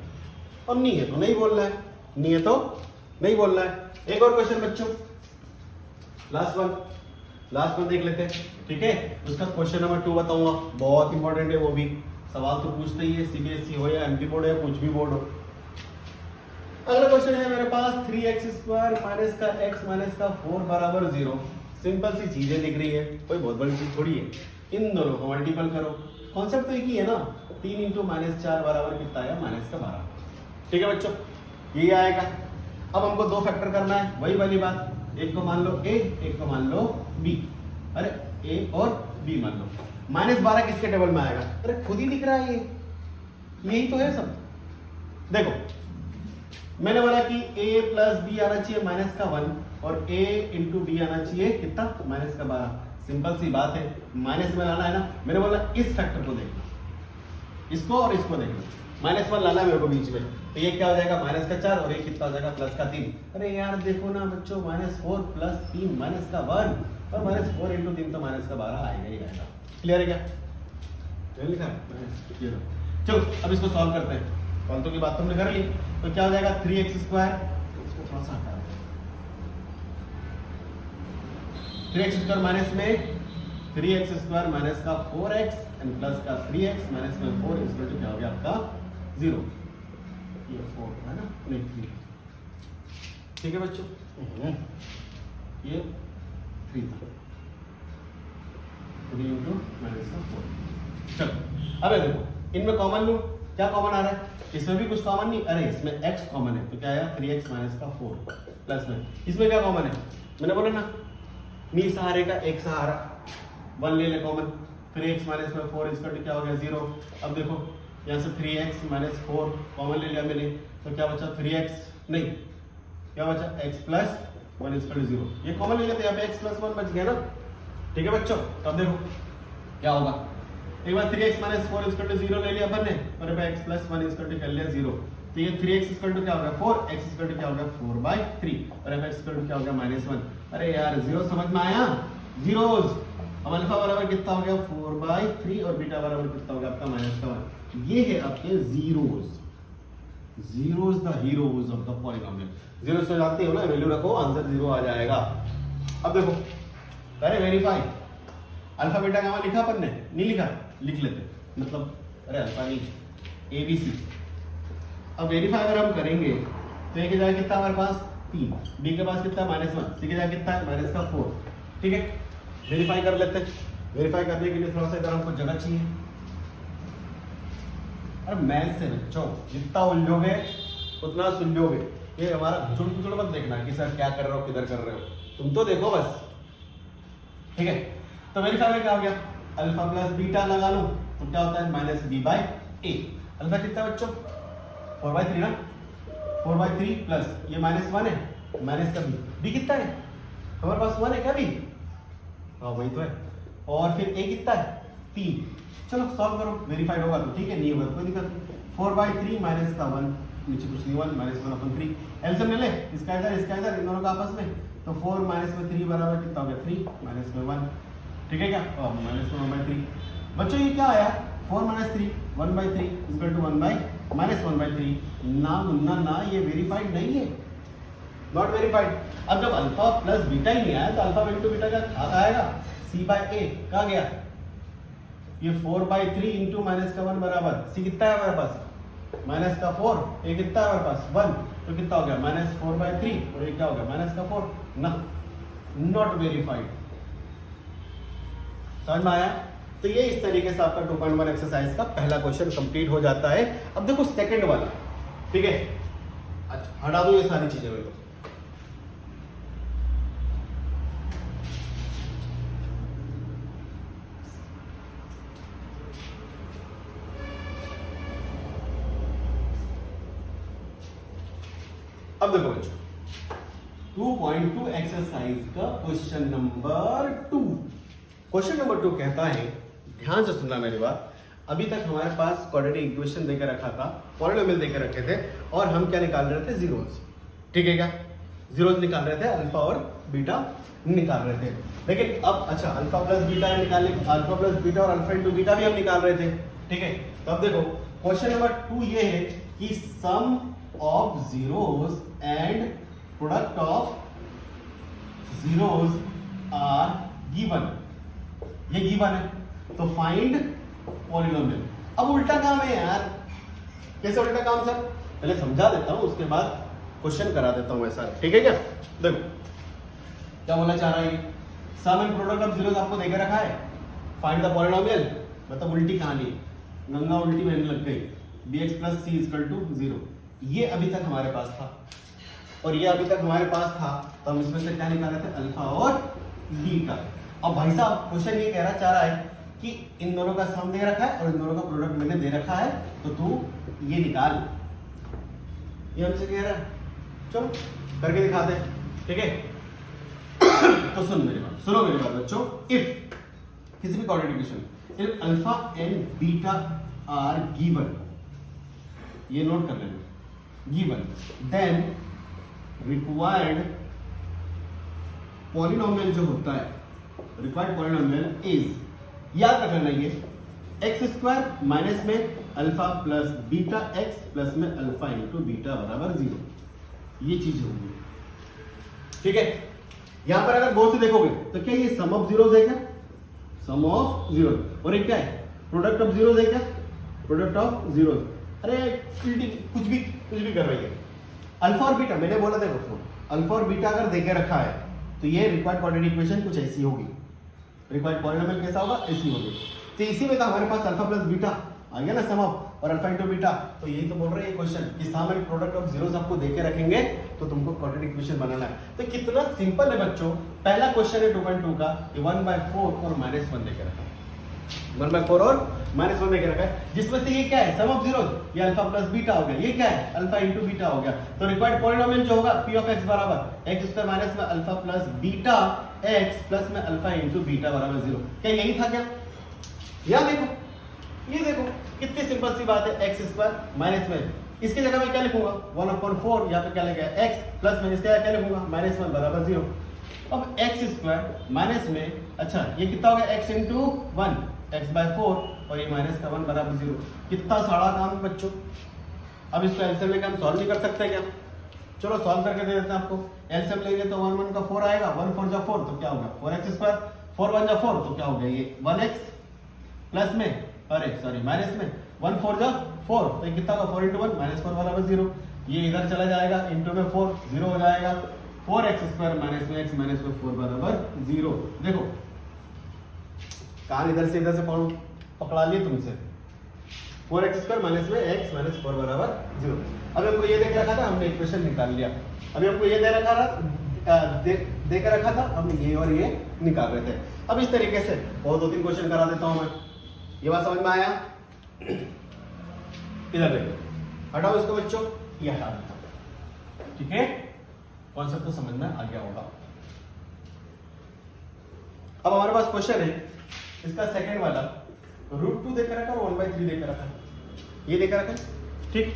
और नहीं है तो नहीं बोलना है, नहीं है तो नहीं बोलना है। एक और क्वेश्चन बच्चों, लास्ट वन देख लेते हैं, ठीक है। उसका क्वेश्चन नंबर 2 बताऊंगा, बहुत इंपॉर्टेंट है वो भी, सवाल तो पूछते ही है, सीबीएसई हो या एमपी बोर्ड हो या कुछ भी बोर्ड हो। अगला क्वेश्चन है मेरे पास 3x² माइनस का x माइनस का 4 बराबर 0। सिंपल सी चीजें दिख रही है, कोई बहुत बड़ी चीज थोड़ी है, इन दोनों को मल्टीपल करो, कॉन्सेप्ट तो एक ही है ना, 3 × -4 बराबर कितना आया -12, ठीक है बच्चों यही आएगा। अब हमको दो फैक्टर करना है, वही वाली बात, एक को मान लो a, एक को मान लो b, अरे a और b मान लो, -12 किसके टेबल में आएगा, अरे खुद ही दिख रहा है ये, यही तो है सब। देखो मैंने बोला कि a प्लस b आना चाहिए -1 और a इंटू बी आना चाहिए कितना -12, सिंपल सी बात है, माइनस में लाना है ना। मैंने बोला इस फैक्टर को देखना, इसको और इसको देखना, -1 लाना है मेरे को बीच में, तो ये क्या हो जाएगा -4 और ये कितना हो जाएगा +3। अरे यार देखो ना बच्चों, -4 + 3 -1 और -4 × 3 तो -12 आएगा ही आएगा। क्लियर है क्या, लिखा है? चलो अब इसको सॉल्व करते हैं, फालतू की बात तुमने कर ली, तो क्या हो जाएगा 3x², इसको थोड़ा सा हटा, 3x² माइनस में 3x² माइनस का 4x एंड प्लस का 3x माइनस में 4 इसका जो क्या हो गया आपका 0, ये 4 है ना, नहीं 3, ठीक है बच्चों, ये 3 था, 3 × -4। चलो अब देखो इनमें कॉमन लूं, क्या कॉमन आ रहा है, इसमें भी कुछ कॉमन नहीं, अरे इसमें x कॉमन है तो क्या आया 3x माइनस का 4 प्लस में, इसमें क्या कॉमन है, मैंने बोला ना नी सहारे का एक सहारा 1 ले ले कॉमन, 3x माइनस में 4 इसका क्या हो गया 0। अब देखो यहाँ से 3x माइनस 4 कॉमन ले लिया मैंने, तो क्या बचा 3x नहीं, क्या बचा x प्लस 1 इसका 0, ये कॉमन ले लिया तो यहाँ पे x + 1 बच गया ना, ठीक है बच्चों। अब देखो क्या होगा, एक बार 3x माइनस 4 इसका 0 ले लिया अपन ने, और x + 1 इसका कर लिया 0, तो ये 3x क्या हो गया 4, x क्या हो गया 4/3 और f क्या हो गया -1। अरे यार 0 समझ में आया, जीरोस। अब अल्फा बराबर कितना हो गया 4/3 और बीटा बराबर कितना हो गया आपका -1। ये है आपके zeros, zeros the heroes of the polynomial. Zero से जाते हो ना, वैल्यू रखो आंसर 0 आ जाएगा। अब देखो अरे वेरीफाई, अल्फा बीटा गामा लिखा अपन ने, नहीं लिखा, लिख लेते, मतलब अरे अल्फा नहीं ABC। अब वेरीफाई अगर हम करेंगे तो एक जगह कितना हमारे पास 3, बी के पास कितना -1, सी की जगह कितना है -4, ठीक है। वेरीफाई कर लेते हैं, वेरीफाई करने के लिए थोड़ा सा इधर हमको जगह चाहिए। अरे मैथ से बच्चों जितना उलझोगे उतना सुलझोगे, ये हमारा घुसुड़ मत देखना कि सर क्या कर रहे हो किधर कर रहे हो, तुम तो देखो बस, ठीक है। तो वेरीफाई में क्या हो गया, अल्फा प्लस बीटा लगा लूं तो क्या होता है -b/a। अल्फा कितना बच्चों 4/3 ना, 4/3 प्लस ये -1 है, माइनस का b कितना है हमारे पास 1 है क्या b, हाँ वही तो है, और फिर a कितना है 3। चलो सॉल्व करो, वेरीफाइड होगा तो ठीक है, नहीं होगा तो कोई दिक्कत नहीं। 4/3 माइनस का 1, नीचे कुछ नहीं 1 -1/3, एलसीएम ले ले, इसका इधर इन दोनों का आपस में, तो 4 माइनस में 3 बराबर कितना हो गया 3 माइनस में 1, ठीक है क्या, माइनस में 1/3। बच्चों ये क्या आया 4 - 3 1/3 इक्वल टू 1/3 ना, ये वेरीफाइड नहीं है, नॉट वेरीफाइड। अब जब अल्फा प्लस बीटा ही नहीं आया तो अल्फा इंटू बीटा का आएगा c/a, कहाँ गया ये 4/3 इंटू -1 बराबर c कितना है हमारे पास -4, a कितना है हमारे पास 1, तो कितना हो गया -4/3 और ये क्या हो गया -4 ना, नॉट वेरीफाइड। समझ में आया, तो ये इस तरीके से आपका 2.1 एक्सरसाइज का पहला क्वेश्चन कंप्लीट हो जाता है। अब देखो सेकंड वाला, ठीक है, अच्छा हटा दो ये सारी चीजें मेरे को। अब देखो बच्चों 2.2 एक्सरसाइज का क्वेश्चन नंबर 2। क्वेश्चन नंबर 2 कहता है, ध्यान से सुनना मेरी बात, अभी तक हमारे पास क्वाड्रेटिक इक्वेशन देकर रखा था, पॉलिनोमियल देकर रखे थे, और हम क्या निकाल रहे थे? जीरोस। ठीक है क्या? जीरोस निकाल रहे थे, अल्फा और बीटा निकाल रहे थे। लेकिन अब अच्छा अल्फा प्लस बीटा निकालने, अल्फा प्लस बीटा और अल्फा इंटू बीटा भी हम निकाल रहे थे। ठीक है, तो अब देखो क्वेश्चन नंबर 2 ये है कि sum of zeros and product of zeros are given. ये गिवन है, तो फाइंड पॉलिनोमियल। अब उल्टा काम है यार। कैसे उल्टा काम सर? पहले समझा देता हूं, उसके बाद क्वेश्चन करा देता हूं ऐसा। ठीक है क्या? देखो क्या बोलना चाह रहा है, सम एंड प्रोडक्ट ऑफ जीरोस आपको देकर रखा है, फाइंड द पॉलिनोमियल। मतलब उल्टी कहानी, गंगा उल्टी बहने लग गई। bx plus C equal to 0। ये अभी तक हमारे पास था और ये अभी तक हमारे पास था, तो हम इसमें से क्या निकाल रहे थे? अल्फा और बीटा। अब भाई साहब क्वेश्चन ये कहना चाह रहा है कि इन दोनों का सम दे रखा है और इन दोनों का प्रोडक्ट मैंने दे रखा है, तो तू ये निकाल। ये हमसे कह रहा है, चलो करके दिखाते हैं। ठीक है, तो सुनो मेरी बात बच्चों। इफ किसी भी quadratic equation, if alpha and beta are given, ये नोट कर लेना, गिवन, देन रिक्वायर्ड पॉलिनोमियल जो होता है, रिक्वायर्ड पॉलिनोमियल इज, याद रख लेना ये एक्स स्क्वायर माइनस में alpha plus beta x plus में अल्फा इंटू बीटा बराबर 0। ये चीज होगी। ठीक है, यहां पर अगर गौर से देखोगे तो क्या ये सम ऑफ जीरोस है क्या? सम ऑफ जीरोस। और ये क्या है? प्रोडक्ट ऑफ जीरोस है क्या? Product of zeros. अरे कुछ भी कर रही है। अल्फा और बीटा मैंने बोला था दोस्तों, अल्फा और बीटा अगर देके रखा है तो ये रिक्वायर्ड क्वाड्रेटिक इक्वेशन कुछ ऐसी होगी। रिक्वायर्ड पॉलिनोमियल कैसा होगा? ऐसी होगी। तो इसी में तो हमारे पास अल्फा प्लस बीटा आ गया ना, सम ऑफ, और अल्फा इंटू बीटा। तो यही तो बोल रहे हैं क्वेश्चन कि सम एंड प्रोडक्ट ऑफ जीरोस आपको देके रखेंगे तो तुमको क्वाड्रेटिक इक्वेशन बनाना है। तो कितना सिंपल है बच्चों। पहला क्वेश्चन है 2.2 का, 1/4 और -1 देके रखा है। 1/4 और -1 देके रखा है, जिसमें से ये क्या है? सम ऑफ जीरोस, ये अल्फा प्लस बीटा हो गया। ये क्या है? अल्फा इंटू बीटा हो गया। तो रिक्वायर्ड पॉलिनोमियल जो होगा p ऑफ x बराबर एक्स स्क्वायर माइनस में alpha plus beta x plus में अल्फा इंटू बीटा बराबर 0। क्या यही था क्या? या देखो, ये देखो कितनी सिंपल सी बात है। एक्स स्क्वायर माइनस में, इसकी जगह मैं क्या लिखूंगा? 1/4। यहाँ पे क्या लिखा है? x प्लस में, इसका क्या लिखूंगा? -1 बराबर 0। अब एक्स स्क्वायर माइनस में, अच्छा ये कितना हो गया? x इंटू 1 x/4 और ये माइनस का 1 बराबर 0। कितना सारा काम है बच्चों। अब इसको एलसीएम लेके हम सॉल्व नहीं कर सकते क्या? चलो सॉल्व करके दे देते हैं आपको। एलसीएम लेंगे तो 1 1 का 4 आएगा, 1 4 जा 4 तो क्या होगा? 4x², 4 1 जा 4 तो क्या हो गया? ये 1x प्लस में, अरे सॉरी माइनस में 1 4 जा 4 तो ये कितना होगा? 4 इंटू 1 -4 बराबर 0। ये इधर चला जाएगा, इंटू में 4 0 हो जाएगा। 4x² माइनस में x माइनस में 4 बराबर 0। देखो कान इधर से पकड़ा लिए तुमसे। 4x² माइनस में x माइनस 4 बराबर 0। अभी हमको ये देकर रखा था, हमने इक्वेशन निकाल लिया। अभी हमको ये दे रखा था, देकर रखा था, हम ये और ये निकाल रहे थे। अब इस तरीके से और 2-3 क्वेश्चन करा देता हूं मैं। ये बात समझ में आया? इधर देखो, हटाओ इसको बच्चों, ये हटा देता हूं। ठीक है, कॉन्सेप्ट तो समझ में आ गया होगा। अब हमारे पास क्वेश्चन है इसका सेकंड वाला, √2 देकर रखा और 1/3 देकर रखा। ये देकर रखा, ठीक,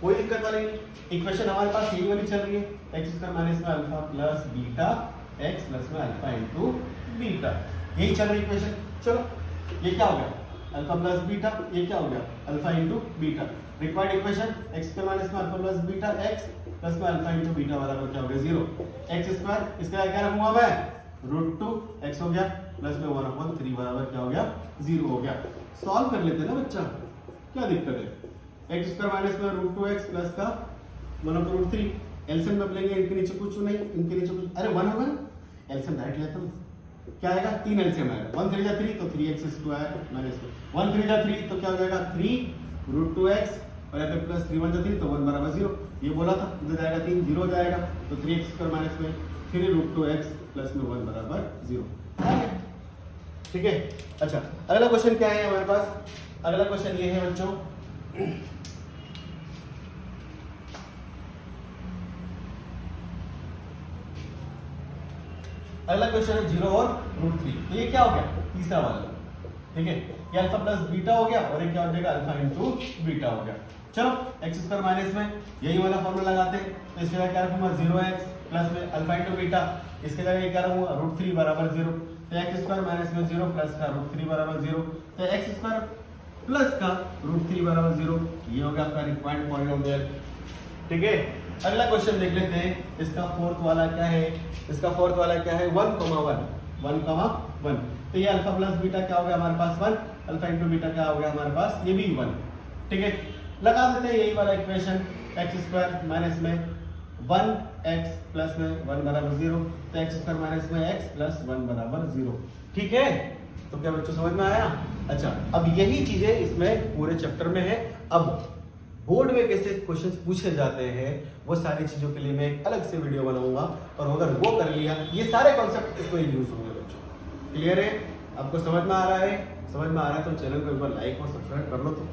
कोई दिक्कत वाली नहीं। इक्वेशन हमारे पास यही वाली चल रही है, x² माइनस में alpha plus beta x plus में अल्फा इंटू बीटा, यही चल रही इक्वेशन। चलो ये क्या हो गया? अल्फा प्लस बीटा, ये क्या हो गया? Alpha into beta. Required equation x² minus में alpha plus beta x plus में अल्फा इंटू बीटा बराबर क्या हो गया? 0। x², इसका क्या रखूंगा मैं? √2 x हो गया प्लस में 1/3 बराबर क्या हो गया? 0 हो गया। सॉल्व कर लेते ना बच्चा, क्या दिक्कत है? x² माइनस में √2x प्लस का 1/3, एलसीएम में लेंगे, इनके नीचे कुछ नहीं, इनके नीचे कुछ, अरे 1 होगा ना, एलसीएम डायरेक्ट लेता हूं, क्या आएगा 3 एलसीएम आएगा 1 3 जा 3 तो 3x स्क्वायर माइनस 1 3 जा 3 तो क्या हो जाएगा 3 रूट 2x और यहाँ पे प्लस 3 1 जा 3 तो 1 बराबर 0 ये बोला था इधर जाएगा 3 0 जाएगा तो 3x स्क्वायर माइनस में 3 रूट 2x प्लस में 1 बराबर 0 ठीक है। अच्छा अगला क्वेश्चन क्या है हमारे पास, अगला क्वेश्चन ये है बच्चों अगला क्वेश्चन है 0 और रूट 3 तो ये क्या हो गया तीसरा वाला ठीक है, ये अल्फा प्लस बीटा हो गया और ये क्या हो जाएगा अल्फा इंटू बीटा हो गया। चलो एक्स स्क्वायर माइनस में यही वाला फॉर्मूला लगाते हैं तो इसके जगह क्या रखूंगा 0x प्लस में अल्फा इंटू बीटा, इसके जगह ये क्या रखूंगा रूट 3 बराबर 0 तो एक्स स्क्वायर माइनस में 0 प्लस का रूट 3 बराबर 0 तो एक्स स्क्वायर प्लस का रूट 3 बराबर 0 ये हो गया आपका रिक्वायर्ड पॉलिनोमियल ठीक है। अगला क्वेश्चन देख लेते हैं, इसका फोर्थ वाला क्या है, इसका फोर्थ वाला क्या है 1, 1 तो ये अल्फा प्लस बीटा क्या हो गया हमारे पास 1, अल्फा इंटू बीटा क्या हो गया हमारे पास ये भी 1 ठीक है। लगा देते हैं यही वाला इक्वेशन एक्स स्क्वायर माइनस में 1x प्लस में 1 बराबर 0 तो एक्स स्क्वायर माइनस में x प्लस 1 बराबर 0 ठीक है। तो क्या बच्चों समझ में आया। अच्छा अब यही चीजें इसमें पूरे चैप्टर में है, अब बोर्ड में कैसे क्वेश्चंस पूछे जाते हैं वो सारी चीजों के लिए मैं एक अलग से वीडियो बनाऊंगा और अगर वो कर लिया ये सारे कॉन्सेप्ट इसमें यूज होंगे बच्चों। क्लियर है, आपको समझ में आ रहा है, समझ में आ रहा है तो चैनल को एक बार लाइक और सब्सक्राइब कर लो तो